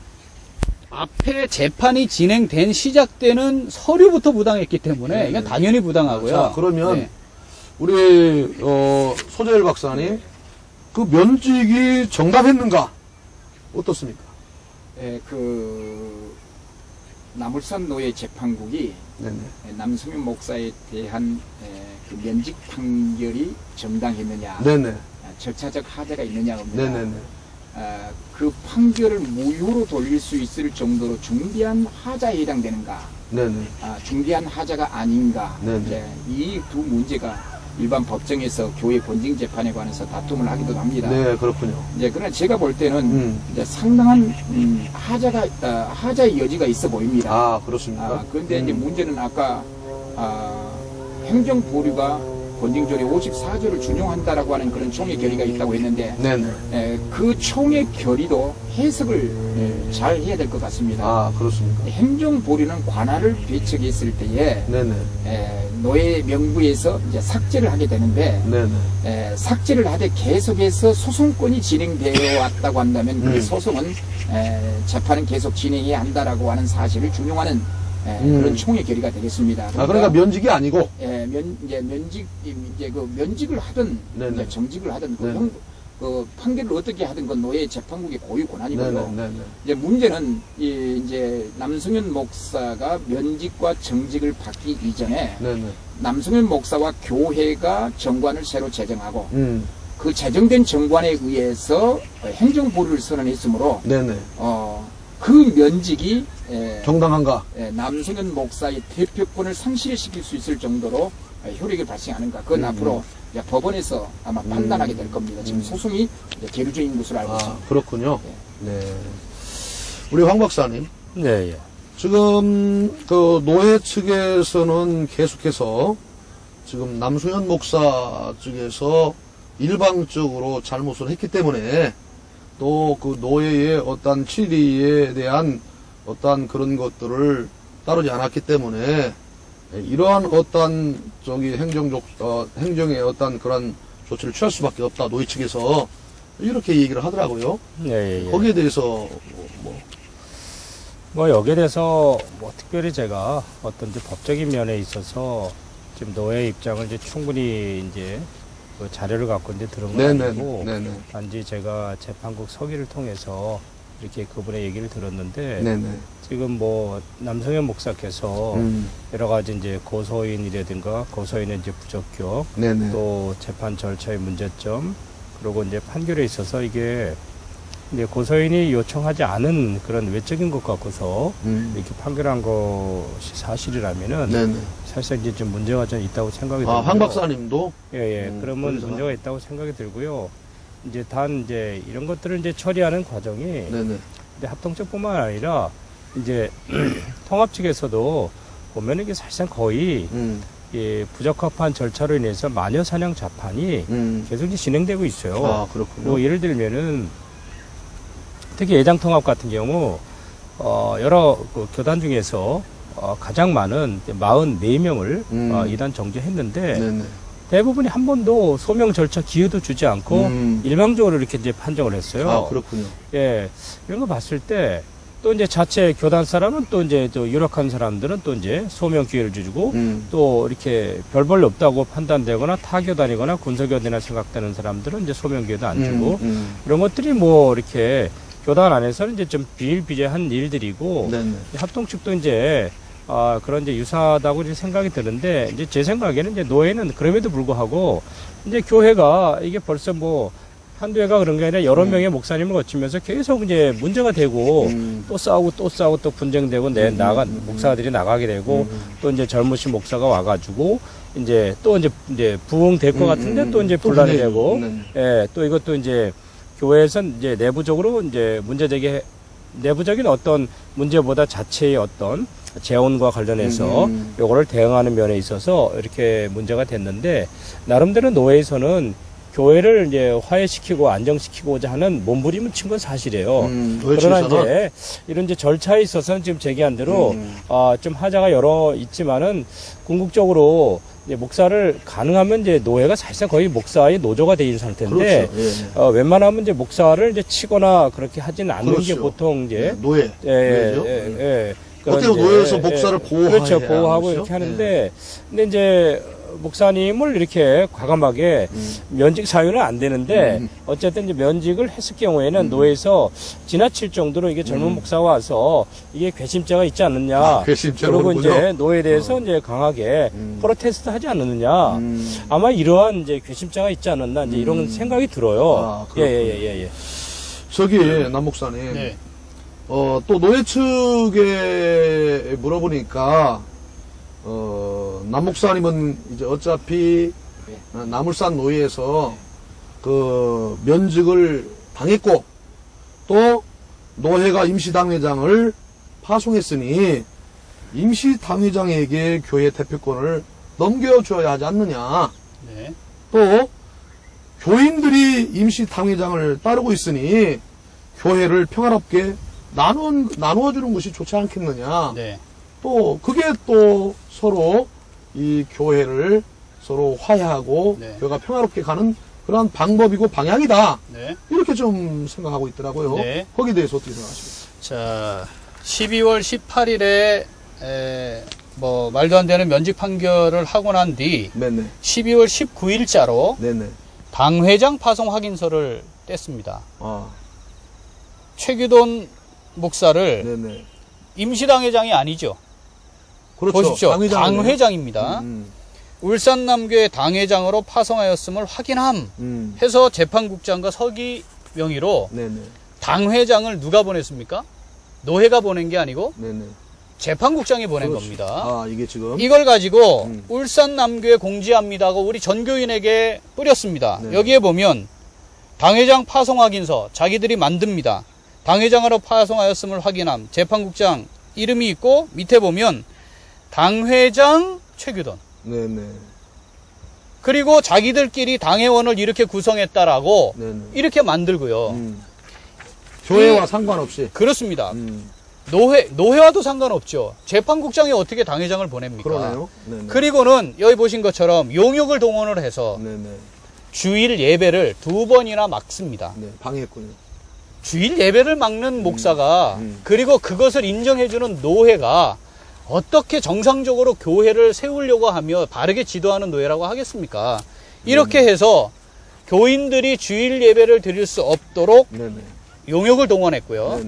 앞에 재판이 진행된 시작되는 서류부터 부당했기 때문에 이건 당연히 부당하고요. 자, 그러면 네. 우리 소재일 박사님, 그 면직이 정답했는가? 어떻습니까? 예, 나물산 노예 재판국이 네네. 남성현 목사에 대한 그 면직 판결이 정당했느냐, 네네. 절차적 하자가 있느냐 없느냐, 네네네. 그 판결을 무효로 돌릴 수 있을 정도로 중대한 하자에 해당되는가, 네네. 중대한 하자가 아닌가, 네네. 이 두 문제가 일반 법정에서 교회 권징 재판에 관해서 다툼을 하기도 합니다. 네, 그렇군요. 그러나 제가 볼 때는 이제 상당한 하자의 여지가 있어 보입니다. 아, 그렇습니까? 그런데 이제 문제는 아까 행정 보류가 권징조례 54조를 준용한다라고 하는 그런 총의 결의가 있다고 했는데, 네네. 그 총의 결의도 해석을 잘 해야 될 것 같습니다. 아, 그렇습니까? 행정 보류는 관할을 배척했을 때에 네네. 노예 명부에서 이제 삭제를 하게 되는데, 네네. 삭제를 하되 계속해서 소송권이 진행되어 왔다고 한다면 그 소송은 재판은 계속 진행해야 한다라고 하는 사실을 준용하는 그런 총의 결의가 되겠습니다. 그러니까 면직이 아니고. 면직을 하든 네네. 정직을 하든 네네. 그 판결을 어떻게 하든 건 노예 재판국의 고유 권한이고요. 네네. 이제 문제는 이제 남성현 목사가 면직과 정직을 받기 이전에 네네. 남성현 목사와 교회가 정관을 새로 제정하고 그 제정된 정관에 의해서 행정보류를 선언했으므로 네네. 그 면직이 정당한가? 남성현 목사의 대표권을 상실시킬 수 있을 정도로 효력이 발생하는가. 그건 앞으로 이제 법원에서 아마 판단하게 될 겁니다. 지금 소송이 이제 계류 중인 것으로 알고 있습니다. 그렇군요. 네. 우리 황 박사님. 네. 지금 그 노예 측에서는 계속해서 지금 남수현 목사 측에서 일방적으로 잘못을 했기 때문에 또 그 노예의 어떤 치리에 대한 어떤 그런 것들을 따르지 않았기 때문에 이러한 어떤 행정의 어떤 그런 조치를 취할 수밖에 없다. 노예 측에서 이렇게 얘기를 하더라고요. 네. 거기에 대해서 뭐 여기에 대해서 뭐 특별히 제가 어떤 이제 법적인 면에 있어서 지금 노예 입장을 이제 충분히 이제 그 자료를 갖고 이제 들은 건 아니고 단지 제가 재판국 서기를 통해서 이렇게 그분의 얘기를 들었는데 지금 뭐 남성현 목사께서 여러 가지 이제 고소인이라든가 고소인의 이제 부적격 또 재판 절차의 문제점 그리고 이제 판결에 있어서 이게 이제 고소인이 요청하지 않은 그런 외적인 것 갖고서 이렇게 판결한 것이 사실이라면은 사실상 이제 좀 문제가 좀 있다고 생각이 들고요. 황 박사님도? 그러면 문제가 있다고 생각이 들고요. 이제 이제 이런 것들을 이제 처리하는 과정이 근데 합동측뿐만 아니라 이제 통합 측에서도 보면 이게 사실상 거의 부적합한 절차로 인해서 마녀 사냥 재판이 계속 이제 진행되고 있어요. 그렇군요. 뭐 예를 들면은 특히 예장통합 같은 경우 여러 그 교단 중에서 가장 많은 44명을 이단 정죄했는데 대부분이 한 번도 소명 절차 기회도 주지 않고 일방적으로 이렇게 이제 판정을 했어요. 그렇군요. 이런 거 봤을 때 또 이제 자체 교단 사람은 또 이제 또 유력한 사람들은 또 이제 소명 기회를 주고 또 이렇게 별 볼일 없다고 판단되거나 타교단이거나 군사교단이나 생각되는 사람들은 이제 소명 기회도 안 주고 이런 것들이 뭐 이렇게 교단 안에서는 이제 좀 비일비재한 일들이고 합동 측도 이제 그런 이제 유사하다고 이제 생각이 드는데 이제 제 생각에는 이제 노예는 그럼에도 불구하고 이제 교회가 이게 벌써 뭐 한두 해가 그런 게 아니라 여러 명의 목사님을 거치면서 계속 이제 문제가 되고 또 싸우고 또 분쟁되고 목사들이 나가게 되고 또 이제 젊으신 목사가 와가지고 이제 또 이제 부흥될 것 같은데 또 이제 분란이 되고 또 이것도 이제 교회에서는 이제 내부적으로 이제 내부적인 어떤 문제보다 자체의 어떤 재원과 관련해서 요거를 대응하는 면에 있어서 이렇게 문제가 됐는데, 나름대로 노회에서는 교회를 이제 화해시키고 안정시키고자 하는 몸부림을 친 건 사실이에요. 그러나 이제 이런 이제 절차에 있어서는 지금 제기한 대로 좀 하자가 여러 있지만은 궁극적으로 이제 목사를 가능하면 이제 노예가 사실상 거의 목사의 노조가 돼 있는 상태인데, 그렇죠. 웬만하면 이제 목사를 이제 치거나 그렇게 하진 않는 그렇죠. 게 보통 이제 노예. 어때요? 노예에서 목사를 보호하고 그렇죠. 보호하고 이렇게 하는데, 근데 이제 목사님을 이렇게 과감하게 면직 사유는 안 되는데 어쨌든 이제 면직을 했을 경우에는 노예에서 지나칠 정도로 이게 젊은 목사가 와서 이게 괘씸죄가 있지 않느냐. 그리고 이제 노예에 대해서 이제 강하게 프로테스트 하지 않느냐. 아마 이러한 이제 괘씸죄가 있지 않았나 이제 이런 생각이 들어요. 예. 저기 남 목사님. 네. 또 노예 측에 물어보니까 남 목사님은 이제 어차피 나물산 노예에서 그 면직을 당했고 또 노회가 임시당회장을 파송했으니 임시당회장에게 교회 대표권을 넘겨줘야 하지 않느냐. 네. 또 교인들이 임시당회장을 따르고 있으니 교회를 평화롭게 나누어주는 것이 좋지 않겠느냐. 네. 또 그게 또 서로 이 교회를 서로 화해하고 네. 교회가 평화롭게 가는 그런 방법이고 방향이다. 네. 이렇게 좀 생각하고 있더라고요. 네. 거기에 대해서 어떻게 생각하십니까? 자, 12월 18일에 뭐 말도 안 되는 면직 판결을 하고 난 뒤 12월 19일자로 당회장 파송 확인서를 뗐습니다. 최규돈 목사를 임시당회장이 아니죠. 그렇죠. 보십시오. 당회장입니다. 울산남교회 당회장으로 파송하였음을 확인함 해서 재판국장과 서기 명의로 당회장을 누가 보냈습니까? 노회가 보낸 게 아니고 재판국장이 보낸 겁니다. 이게 지금 이걸 가지고 울산남교회 공지합니다 하고 우리 전교인에게 뿌렸습니다. 여기에 보면 당회장 파송 확인서 자기들이 만듭니다. 당회장으로 파송하였음을 확인함. 재판국장 이름이 있고 밑에 보면 당회장 최규돈. 그리고 자기들끼리 당회원을 이렇게 구성했다라고 이렇게 만들고요. 교회와 상관없이. 그렇습니다. 노회와도 상관없죠. 재판국장이 어떻게 당회장을 보냅니까? 그러네요. 그리고는 여기 보신 것처럼 용역을 동원을 해서 주일 예배를 2번이나 막습니다. 방해했군요. 주일 예배를 막는 목사가 그리고 그것을 인정해주는 노회가 어떻게 정상적으로 교회를 세우려고 하며 바르게 지도하는 노예라고 하겠습니까? 이렇게 해서 교인들이 주일 예배를 드릴 수 없도록 용역을 동원했고요.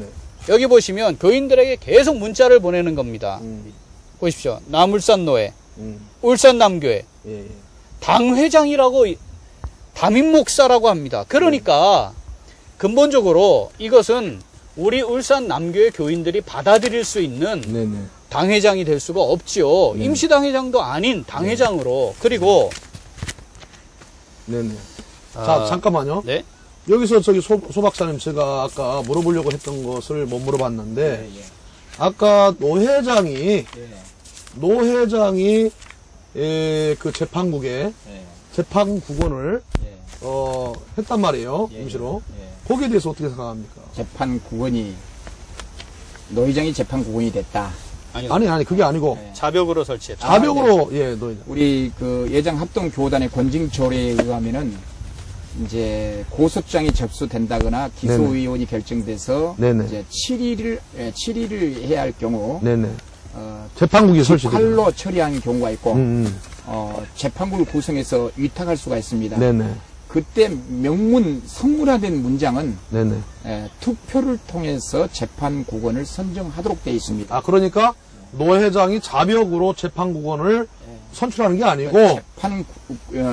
여기 보시면 교인들에게 계속 문자를 보내는 겁니다. 보십시오. 남울산 노예, 울산 남교회, 당회장이라고 담임 목사라고 합니다. 그러니까 근본적으로 이것은 우리 울산 남교회 교인들이 받아들일 수 있는 당회장이 될 수가 없지요. 임시당회장도 아닌 당회장으로. 그리고 자, 잠깐만요. 네? 여기서 저기 소 박사님 제가 아까 물어보려고 했던 것을 못 물어봤는데 아까 노 회장이 그 재판국에 재판국원을 했단 말이에요. 임시로. 거기에 대해서 어떻게 생각합니까? 재판국원이 노 회장이 재판국원이 됐다. 아니 그게 아니고 자벽으로 설치했다. 자벽으로 노 회장. 우리 그 예장 합동 교단의 권징 조례에 의하면은 이제 고소장이 접수된다거나 기소의원이 결정돼서 이제 7일을 해야 할 경우 재판국이 설치돼 칼로 처리하는 경우가 있고 재판국을 구성해서 위탁할 수가 있습니다. 그때 명문 성문화된 문장은 투표를 통해서 재판국원을 선정하도록 되어 있습니다. 그러니까 노 회장이 자벽으로 재판국원을 선출하는 게 아니고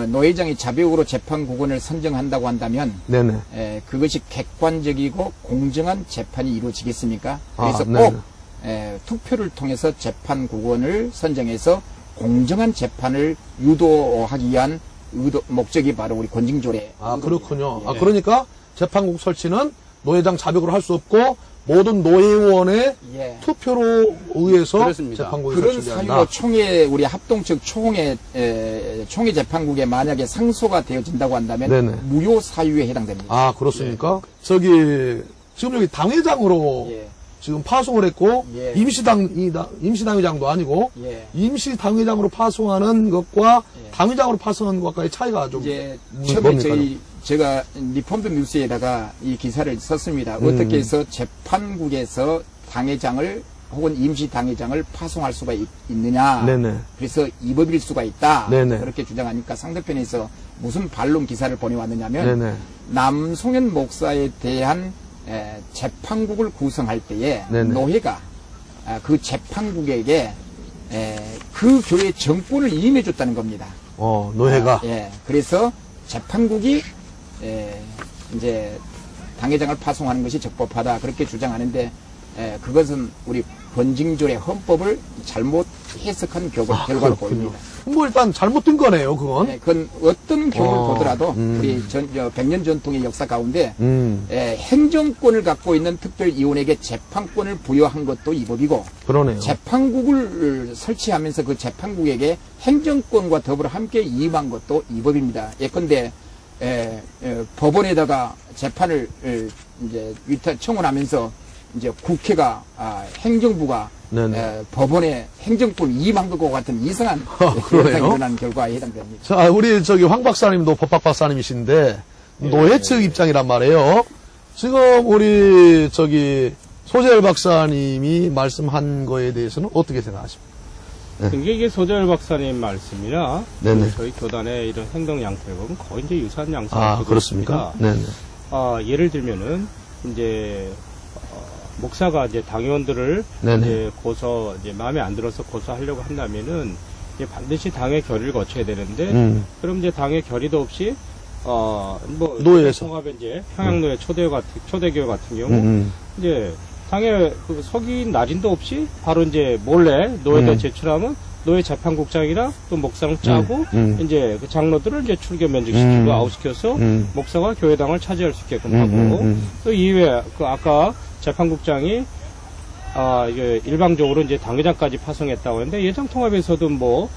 노 회장이 자벽으로 재판국원을 선정한다고 한다면 그것이 객관적이고 공정한 재판이 이루어지겠습니까? 그래서 꼭 투표를 통해서 재판국원을 선정해서 공정한 재판을 유도하기 위한 목적이 바로 우리 권징조례. 그렇군요. 그러니까 재판국 설치는 노회장 자백으로 할 수 없고 모든 노회원의 예. 투표로 의해서 그렇습니다. 재판국이 그런 설치된다. 사유로 총회 우리 합동측 총회 재판국에 만약에 상소가 되어진다고 한다면 네네. 무효 사유에 해당됩니다. 아 그렇습니까? 저기 지금 여기 당회장으로 예. 지금 파송을 했고 예. 임시당회장도 아니고 예. 임시당회장으로 파송하는 것과 예. 당회장으로 파송하는 것과의 차이가 좀 이제 뭡니까? 처음에 제가 리폼드 뉴스에다가 이 기사를 썼습니다. 어떻게 해서 재판국에서 당회장을 혹은 임시당회장을 파송할 수가 있느냐. 네네. 그래서 위법일 수가 있다. 네네. 그렇게 주장하니까 상대편에서 무슨 반론 기사를 보내왔느냐면 네네. 남송현 목사에 대한 재판국을 구성할 때에 네네. 노회가 그 재판국에게 그 교회 정권을 임해줬다는 겁니다. 노회가. 예. 그래서 재판국이 이제 당회장을 파송하는 것이 적법하다 그렇게 주장하는데 그것은 우리 권징졸의 헌법을 잘못 해석한 결과로 보입니다. 뭐 일단 잘못된 거네요, 그건. 그건 어떤 경우를 보더라도 우리 100년 전통의 역사 가운데 행정권을 갖고 있는 특별위원에게 재판권을 부여한 것도 위법이고 그러네요. 재판국을 설치하면서 그 재판국에게 행정권과 더불어 함께 임한 것도 위법입니다. 예컨대 법원에다가 재판을 이제 청원하면서 이제 국회가 행정부가 법원에 행정권을 임한 것과 같은 이상한 현상이 일어나는 결과에 해당됩니다. 자, 우리 저기 황 박사님도 법학 박사님이신데 노회 측 입장이란 말이에요. 지금 우리 저기 소재열 박사님이 말씀한 거에 대해서는 어떻게 생각하십니까? 이게 소재열 박사님 말씀이나 네네. 저희 교단의 이런 행동 양태법은 거의 이제 유사한 양상을 그렇습니까? 네네. 예를 들면은 이제 목사가 이제 당의원들을 이제 이제 마음에 안 들어서 고소하려고 한다면은 이제 반드시 당의 결의를 거쳐야 되는데 그럼 이제 당의 결의도 없이 뭐 노예에서 통합의 이제 평양노예 초대교회 같은 경우 이제 당의 그 석인 날인도 없이 바로 이제 몰래 노예대 제출하면 노예 재판국장이랑 또 목사랑 짜고 이제 그 장로들을 이제 출교 면직시키고 아웃시켜서 목사가 교회당을 차지할 수 있게끔 하고 또 이외에 그 아까 재판국장이 이게 일방적으로 이제 당회장까지 파송했다고 했는데 예장 통합에서도 뭐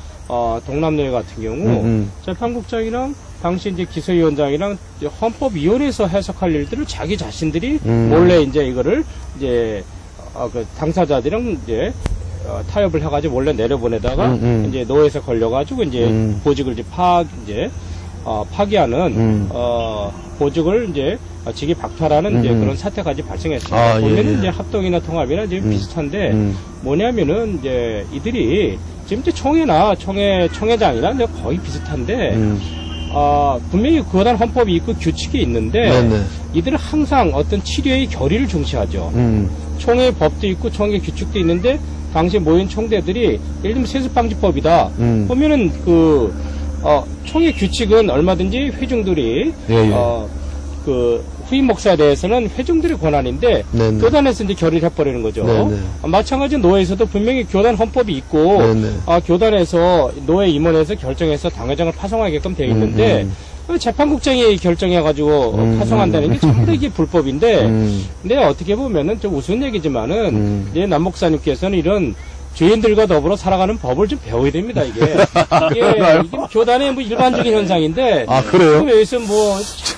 동남노예 같은 경우 재판국장이랑 당시 이제 기소위원장이랑 이제 헌법위원회에서 해석할 일들을 자기 자신들이 몰래 이제 이거를 이제 그 당사자들이랑 이제 타협을 해가지고 몰래 내려보내다가 이제 노예에서 걸려가지고 이제 보직을 이제 파기하는 보직을 이제 직위 박탈하는 이제 그런 사태까지 발생했습니다. 보면은 이제 합동이나 통합이나 이제 비슷한데 뭐냐면은 이제 이들이 지금 이제 총회장이나 이제 거의 비슷한데 분명히 그거단 헌법이 있고 규칙이 있는데 이들은 항상 어떤 치료의 결의를 중시하죠. 총회 법도 있고 총회 규칙도 있는데 당시 모인 총대들이 예를 들면 세습방지법이다. 보면은 총회 규칙은 얼마든지 회중들이 그 후임 목사에 대해서는 회중들의 권한인데 교단에서 이제 결의를 해버리는 거죠. 마찬가지 노예에서도 분명히 교단 헌법이 있고 교단에서 노예 임원회에서 결정해서 당회장을 파송하게끔 되어 있는데 재판국장이 결정해가지고 파송한다는 게 전부 다 이게 불법인데 근데 어떻게 보면은 좀 우스운 얘기지만은 이제 남 목사님께서는 이런 죄인들과 더불어 살아가는 법을 좀 배워야 됩니다, 이게 교단의 뭐 일반적인 현상인데. 그래요? 여기서 뭐,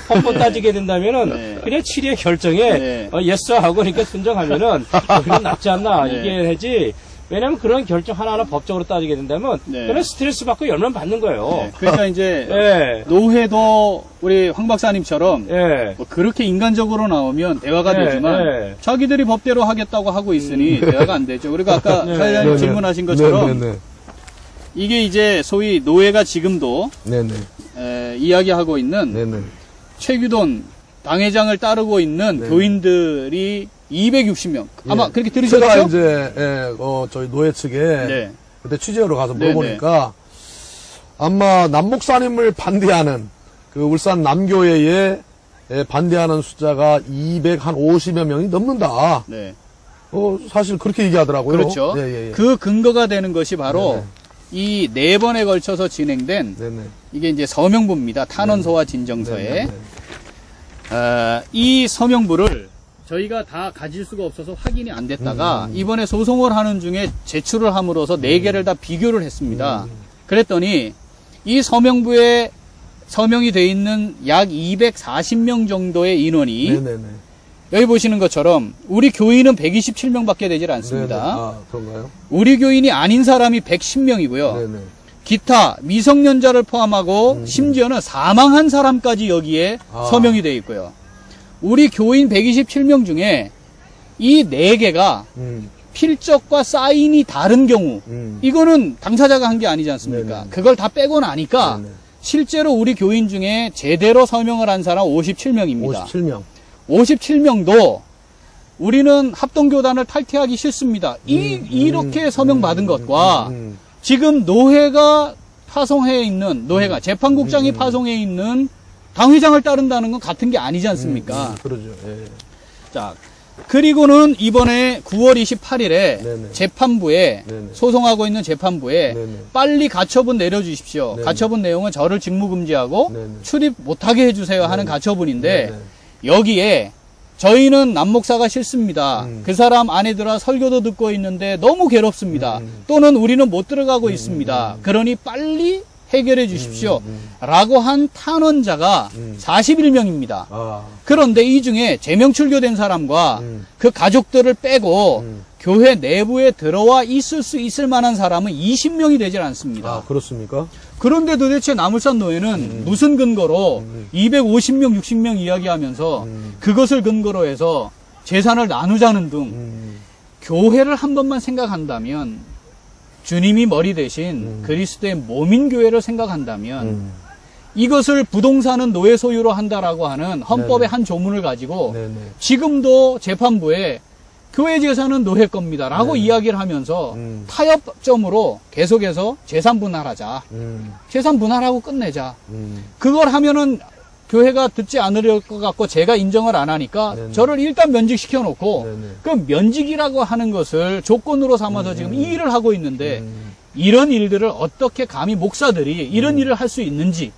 헌법 따지게 된다면은, 그냥 치리의 결정에, 예스 하고 그러니까 순정하면은, 그건 낫지 않나, 이게 하지. 왜냐면 그런 결정 하나하나 법적으로 따지게 된다면, 그냥 스트레스 받고 열만 받는 거예요. 그러니까 이제, 노회도 우리 황 박사님처럼, 뭐 그렇게 인간적으로 나오면 대화가 되지만, 자기들이 법대로 하겠다고 하고 있으니 대화가 안 되죠. 그리고 아까 사회자님 질문하신 것처럼, 이게 이제 소위 노회가 지금도, 이야기하고 있는, 최규돈 당회장을 따르고 있는 교인들이 260명. 아마 그렇게 들으셨죠? 제가 이제, 저희 노예 측에 그때 취재하러 가서 물어보니까 아마 남목사님을 반대하는 그 울산 남교회에 반대하는 숫자가 250여 명이 넘는다. 사실 그렇게 얘기하더라고요. 그렇죠. 그 근거가 되는 것이 바로 이 4번에 걸쳐서 진행된 이게 이제 서명부입니다. 탄원서와 진정서에. 이 서명부를 저희가 다 가질 수가 없어서 확인이 안 됐다가 이번에 소송을 하는 중에 제출을 함으로써 4개를 다 비교를 했습니다. 그랬더니 이 서명부에 서명이 돼 있는 약 240명 정도의 인원이 네네네. 여기 보시는 것처럼 우리 교인은 127명밖에 되질 않습니다. 네네. 아, 그런가요? 우리 교인이 아닌 사람이 110명이고요. 네네. 기타 미성년자를 포함하고 심지어는 사망한 사람까지 여기에 서명이 되어 있고요. 우리 교인 127명 중에 이 4개가 필적과 사인이 다른 경우 이거는 당사자가 한 게 아니지 않습니까? 네네. 그걸 다 빼고 나니까 네네. 실제로 우리 교인 중에 제대로 서명을 한 사람 57명입니다. 57명. 57명도 우리는 합동교단을 탈퇴하기 싫습니다. 이렇게 서명받은 것과 지금 노회가 파송해 있는 노회가 재판국장이 파송해 있는 당회장을 따른다는 건 같은 게 아니지 않습니까? 그러죠. 예. 자, 그리고는 이번에 9월 28일에 네네. 재판부에 네네. 소송하고 있는 재판부에 네네. 빨리 가처분 내려주십시오. 네네. 가처분 내용은 저를 직무금지하고 네네. 출입 못하게 해주세요 하는 가처분인데 네네. 여기에 저희는 남목사가 싫습니다. 그 사람 안에 들어 설교도 듣고 있는데 너무 괴롭습니다. 또는 우리는 못 들어가고 있습니다. 그러니 빨리 해결해 주십시오. 라고 한 탄원자가 41명입니다. 아. 그런데 이 중에 제명출교된 사람과 그 가족들을 빼고 교회 내부에 들어와 있을 수 있을 만한 사람은 20명이 되질 않습니다. 아, 그렇습니까? 그런데 도대체 남울산 노회는 무슨 근거로 250명, 60명 이야기하면서 그것을 근거로 해서 재산을 나누자는 등 교회를 한 번만 생각한다면 주님이 머리 대신 그리스도의 몸인 교회를 생각한다면 이것을 부동산은 노예 소유로 한다라고 하는 헌법의 네네. 한 조문을 가지고 네네. 지금도 재판부에 교회 재산은 노예 겁니다 라고 이야기를 하면서 타협점으로 계속해서 재산 분할하자. 재산 분할하고 끝내자. 그걸 하면은 교회가 듣지 않으려 것 같고 제가 인정을 안 하니까 네네. 저를 일단 면직시켜 놓고 네네. 그 면직이라고 하는 것을 조건으로 삼아서 지금 이 일을 하고 있는데 이런 일들을 어떻게 감히 목사들이 이런 일을 할 수 있는지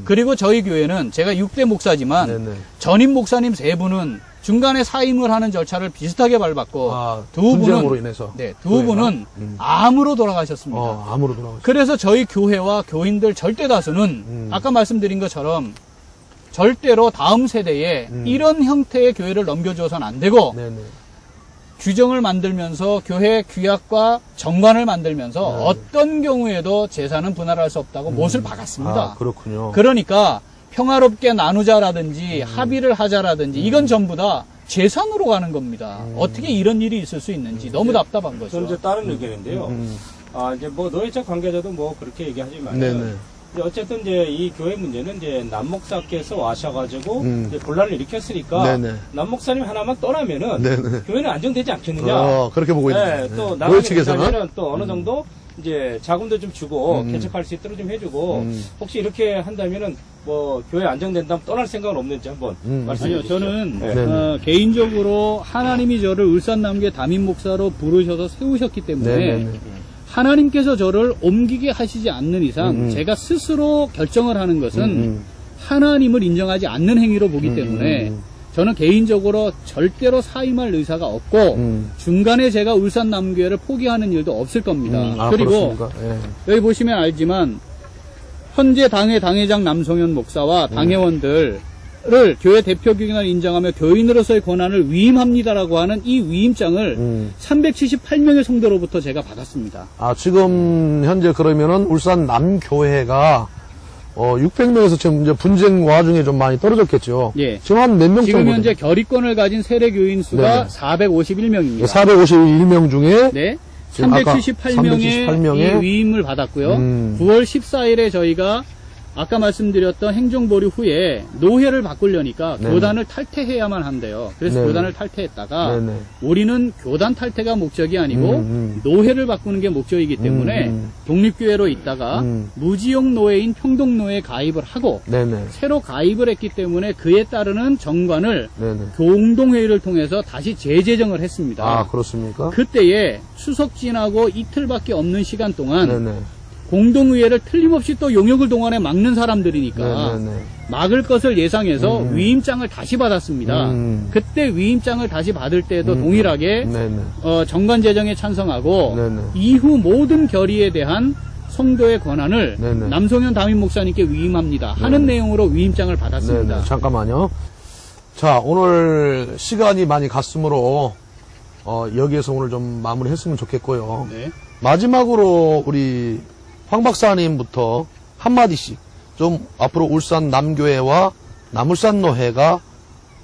그리고 저희 교회는 제가 6대 목사지만 네네. 전임 목사님 3분은 중간에 사임을 하는 절차를 비슷하게 밟았고 아, 두 분쟁으로 분은 인해서. 네, 두 분은 암으로 돌아가셨습니다. 암으로 돌아가셨어요. 그래서 저희 교회와 교인들 절대 다수는 아까 말씀드린 것처럼 절대로 다음 세대에 이런 형태의 교회를 넘겨줘서는 안 되고 네네. 규정을 만들면서 교회 규약과 정관을 만들면서 어떤 경우에도 재산은 분할할 수 없다고 못을 박았습니다. 아, 그렇군요. 그러니까 평화롭게 나누자라든지 합의를 하자라든지 이건 전부 다 재산으로 가는 겁니다. 어떻게 이런 일이 있을 수 있는지 너무 답답한 거죠. 저는 이제 다른 의견인데요. 이제 뭐 노회적 관계자도 뭐 그렇게 얘기하지만 네네. 어쨌든 이제 이 교회 문제는 이제 남목사께서 와셔가지고 이제 분란을 일으켰으니까 네네. 남목사님 하나만 떠나면은 네네. 교회는 안정되지 않겠느냐. 그렇게 보고 있는. 네, 또 나가게 된다면은 또 어느 정도 이제 자금도 좀 주고 개척할 수 있도록 좀 해주고 혹시 이렇게 한다면은 뭐 교회 안정된다면 떠날 생각은 없는지 한번 말씀해 아니요, 주시죠. 저는 네. 개인적으로 하나님이 저를 울산남교회 담임 목사로 부르셔서 세우셨기 때문에 네네네. 하나님께서 저를 옮기게 하시지 않는 이상 제가 스스로 결정을 하는 것은 하나님을 인정하지 않는 행위로 보기 때문에 저는 개인적으로 절대로 사임할 의사가 없고 중간에 제가 울산남교회를 포기하는 일도 없을 겁니다. 그리고 예. 여기 보시면 알지만 현재 당회 당회장 남성현 목사와 당회원들을 교회 대표 기관을 인정하며 교인으로서의 권한을 위임합니다라고 하는 이 위임장을 378명의 성도로부터 제가 받았습니다. 아, 지금 현재 그러면은 울산 남교회가 600명에서 지금 이제 분쟁 와중에 좀 많이 떨어졌겠죠. 예. 지금 한 몇 명 정도? 지금 현재 결의권을 가진 세례 교인 수가 네네. 451명입니다. 451명 중에 네. 지금 아까 378명의 이 위임을 받았고요. 9월 14일에 저희가 아까 말씀드렸던 행정보류 후에 노회를 바꾸려니까 네네. 교단을 탈퇴해야만 한대요. 그래서 네네. 교단을 탈퇴했다가 네네. 우리는 교단 탈퇴가 목적이 아니고 노회를 바꾸는 게 목적이기 때문에 독립교회로 있다가 무지용 노회인 평동노회에 가입을 하고 네네. 새로 가입을 했기 때문에 그에 따르는 정관을 네네. 공동회의를 통해서 다시 재제정을 했습니다. 아, 그렇습니까? 그때에 추석 지나고 이틀밖에 없는 시간 동안 네네. 공동의회를 틀림없이 또 용역을 동안에 막는 사람들이니까 막을 것을 예상해서 위임장을 다시 받았습니다. 그때 위임장을 다시 받을 때도 동일하게 정관제정에 찬성하고 이후 모든 결의에 대한 성도의 권한을 남송현 담임 목사님께 위임합니다 하는 내용으로 위임장을 받았습니다. 잠깐만요. 자, 오늘 시간이 많이 갔으므로 여기에서 오늘 좀 마무리했으면 좋겠고요. 마지막으로 우리 황 박사님부터 한마디씩 좀 앞으로 울산 남교회와 남울산 노회가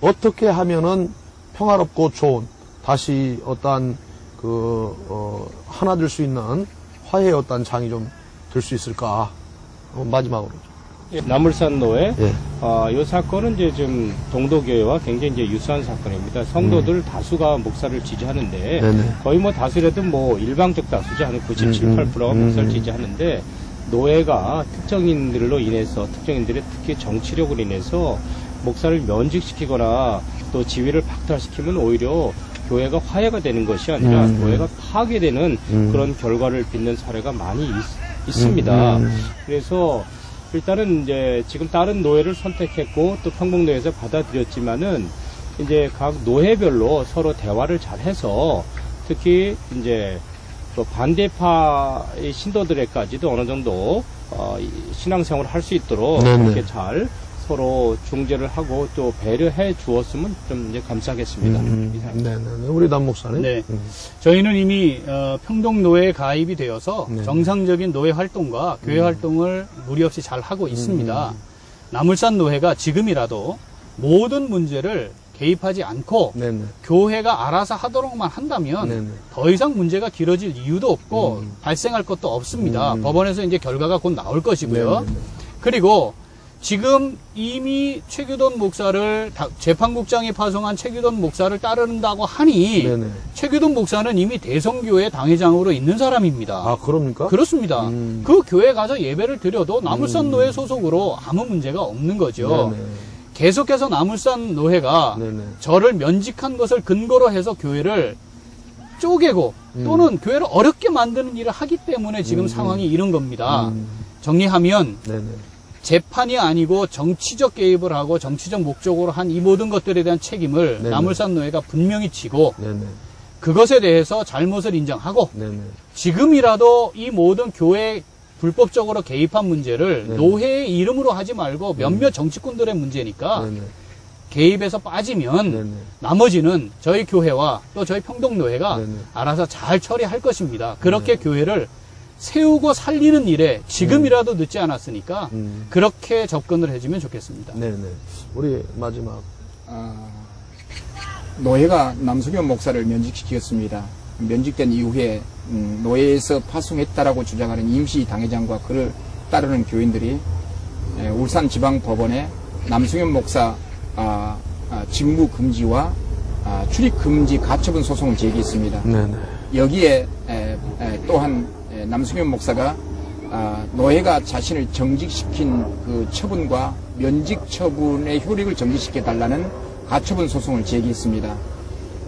어떻게 하면은 평화롭고 좋은 다시 어떠한 하나 될 수 있는 화해의 어떤 장이 좀 될 수 있을까? 마지막으로. 남울산 노회, 이 사건은 이제 좀 동도교회와 굉장히 이제 유사한 사건입니다. 성도들 다수가 목사를 지지하는데 거의 뭐 다수라도 뭐 일방적 다수지 한 97, 8%가 목사를 지지하는데 노회가 특정인들로 인해서 특정인들의 특히 정치력으로 인해서 목사를 면직시키거나 또 지위를 박탈시키면 오히려 교회가 화해가 되는 것이 아니라 교회가 파괴되는 그런 결과를 빚는 사례가 많이 있습니다. 그래서 일단은 이제 지금 다른 노회를 선택했고 또 평봉노회에서 받아들였지만은 이제 각 노회별로 서로 대화를 잘 해서 특히 이제 또 반대파의 신도들에까지도 어느 정도 신앙생활을 할 수 있도록 그렇게 잘 서로 중재를 하고 또 배려해 주었으면 좀 이제 감사하겠습니다. 우리 남 목사님. 네. 저희는 이미 평동노회에 가입이 되어서 정상적인 노회 활동과 교회 활동을 무리 없이 잘 하고 있습니다. 남울산 노회가 지금이라도 모든 문제를 개입하지 않고 교회가 알아서 하도록만 한다면 더 이상 문제가 길어질 이유도 없고 발생할 것도 없습니다. 법원에서 이제 결과가 곧 나올 것이고요. 그리고 지금 이미 최규돈 목사를 재판국장이 파송한 최규돈 목사를 따른다고 하니 최규돈 목사는 이미 대성교회 당회장으로 있는 사람입니다. 아, 그럽니까? 그렇습니다. 그 교회 가서 예배를 드려도 남울산 노회 소속으로 아무 문제가 없는 거죠. 계속해서 남울산 노회가 저를 면직한 것을 근거로 해서 교회를 쪼개고 또는 교회를 어렵게 만드는 일을 하기 때문에 지금 상황이 이런 겁니다. 정리하면 재판이 아니고 정치적 개입을 하고 정치적 목적으로 한 이 모든 것들에 대한 책임을 남울산 노회가 분명히 지고 그것에 대해서 잘못을 인정하고 지금이라도 이 모든 교회 불법적으로 개입한 문제를 노회의 이름으로 하지 말고 몇몇 정치꾼들의 문제니까 개입해서 빠지면 나머지는 저희 교회와 또 저희 평동노회가 알아서 잘 처리할 것입니다. 그렇게 교회를 세우고 살리는 일에 지금이라도 늦지 않았으니까 그렇게 접근을 해주면 좋겠습니다. 우리 마지막. 노회가 남성현 목사를 면직시켰습니다. 면직된 이후에 노회에서 파송했다라고 주장하는 임시 당회장과 그를 따르는 교인들이 울산지방법원에 남성현 목사 직무 금지와 출입 금지 가처분 소송을 제기했습니다. 여기에 또한 남승현 목사가 노회가 자신을 정직시킨 그 처분과 면직 처분의 효력을 정지시켜 달라는 가처분 소송을 제기했습니다.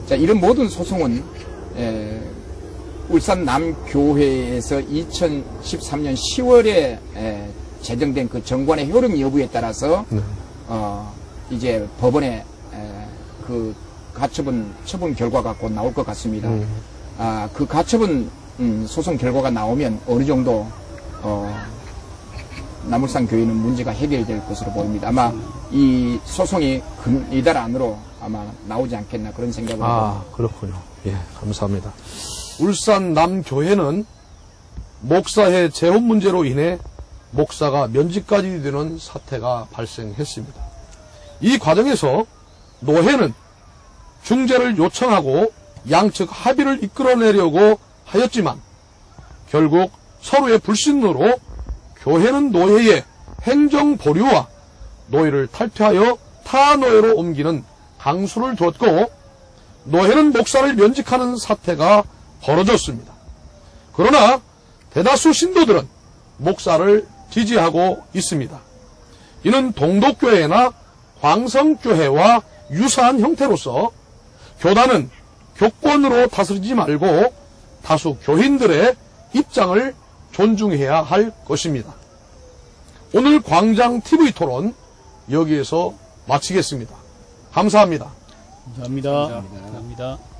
자, 이런 모든 소송은 울산 남교회에서 2013년 10월에 제정된 그 정관의 효력 여부에 따라서 이제 법원에 그 처분 결과가 곧 나올 것 같습니다. 그 가처분 소송 결과가 나오면 어느 정도 남울산 교회는 문제가 해결될 것으로 보입니다. 아마 이 소송이 이달 안으로 아마 나오지 않겠나 그런 생각을 합니다. 그렇군요. 예, 감사합니다. 울산 남교회는 목사의 재혼 문제로 인해 목사가 면직까지 되는 사태가 발생했습니다. 이 과정에서 노회는 중재를 요청하고 양측 합의를 이끌어내려고 하였지만 결국 서로의 불신으로 교회는 노회의 행정 보류와 노회를 탈퇴하여 타 노회로 옮기는 강수를 두었고 노회는 목사를 면직하는 사태가 벌어졌습니다. 그러나 대다수 신도들은 목사를 지지하고 있습니다. 이는 동독교회나 광성교회와 유사한 형태로서 교단은 교권으로 다스리지 말고 다수 교인들의 입장을 존중해야 할 것입니다. 오늘 광장 TV 토론 여기에서 마치겠습니다. 감사합니다. 감사합니다. 감사합니다.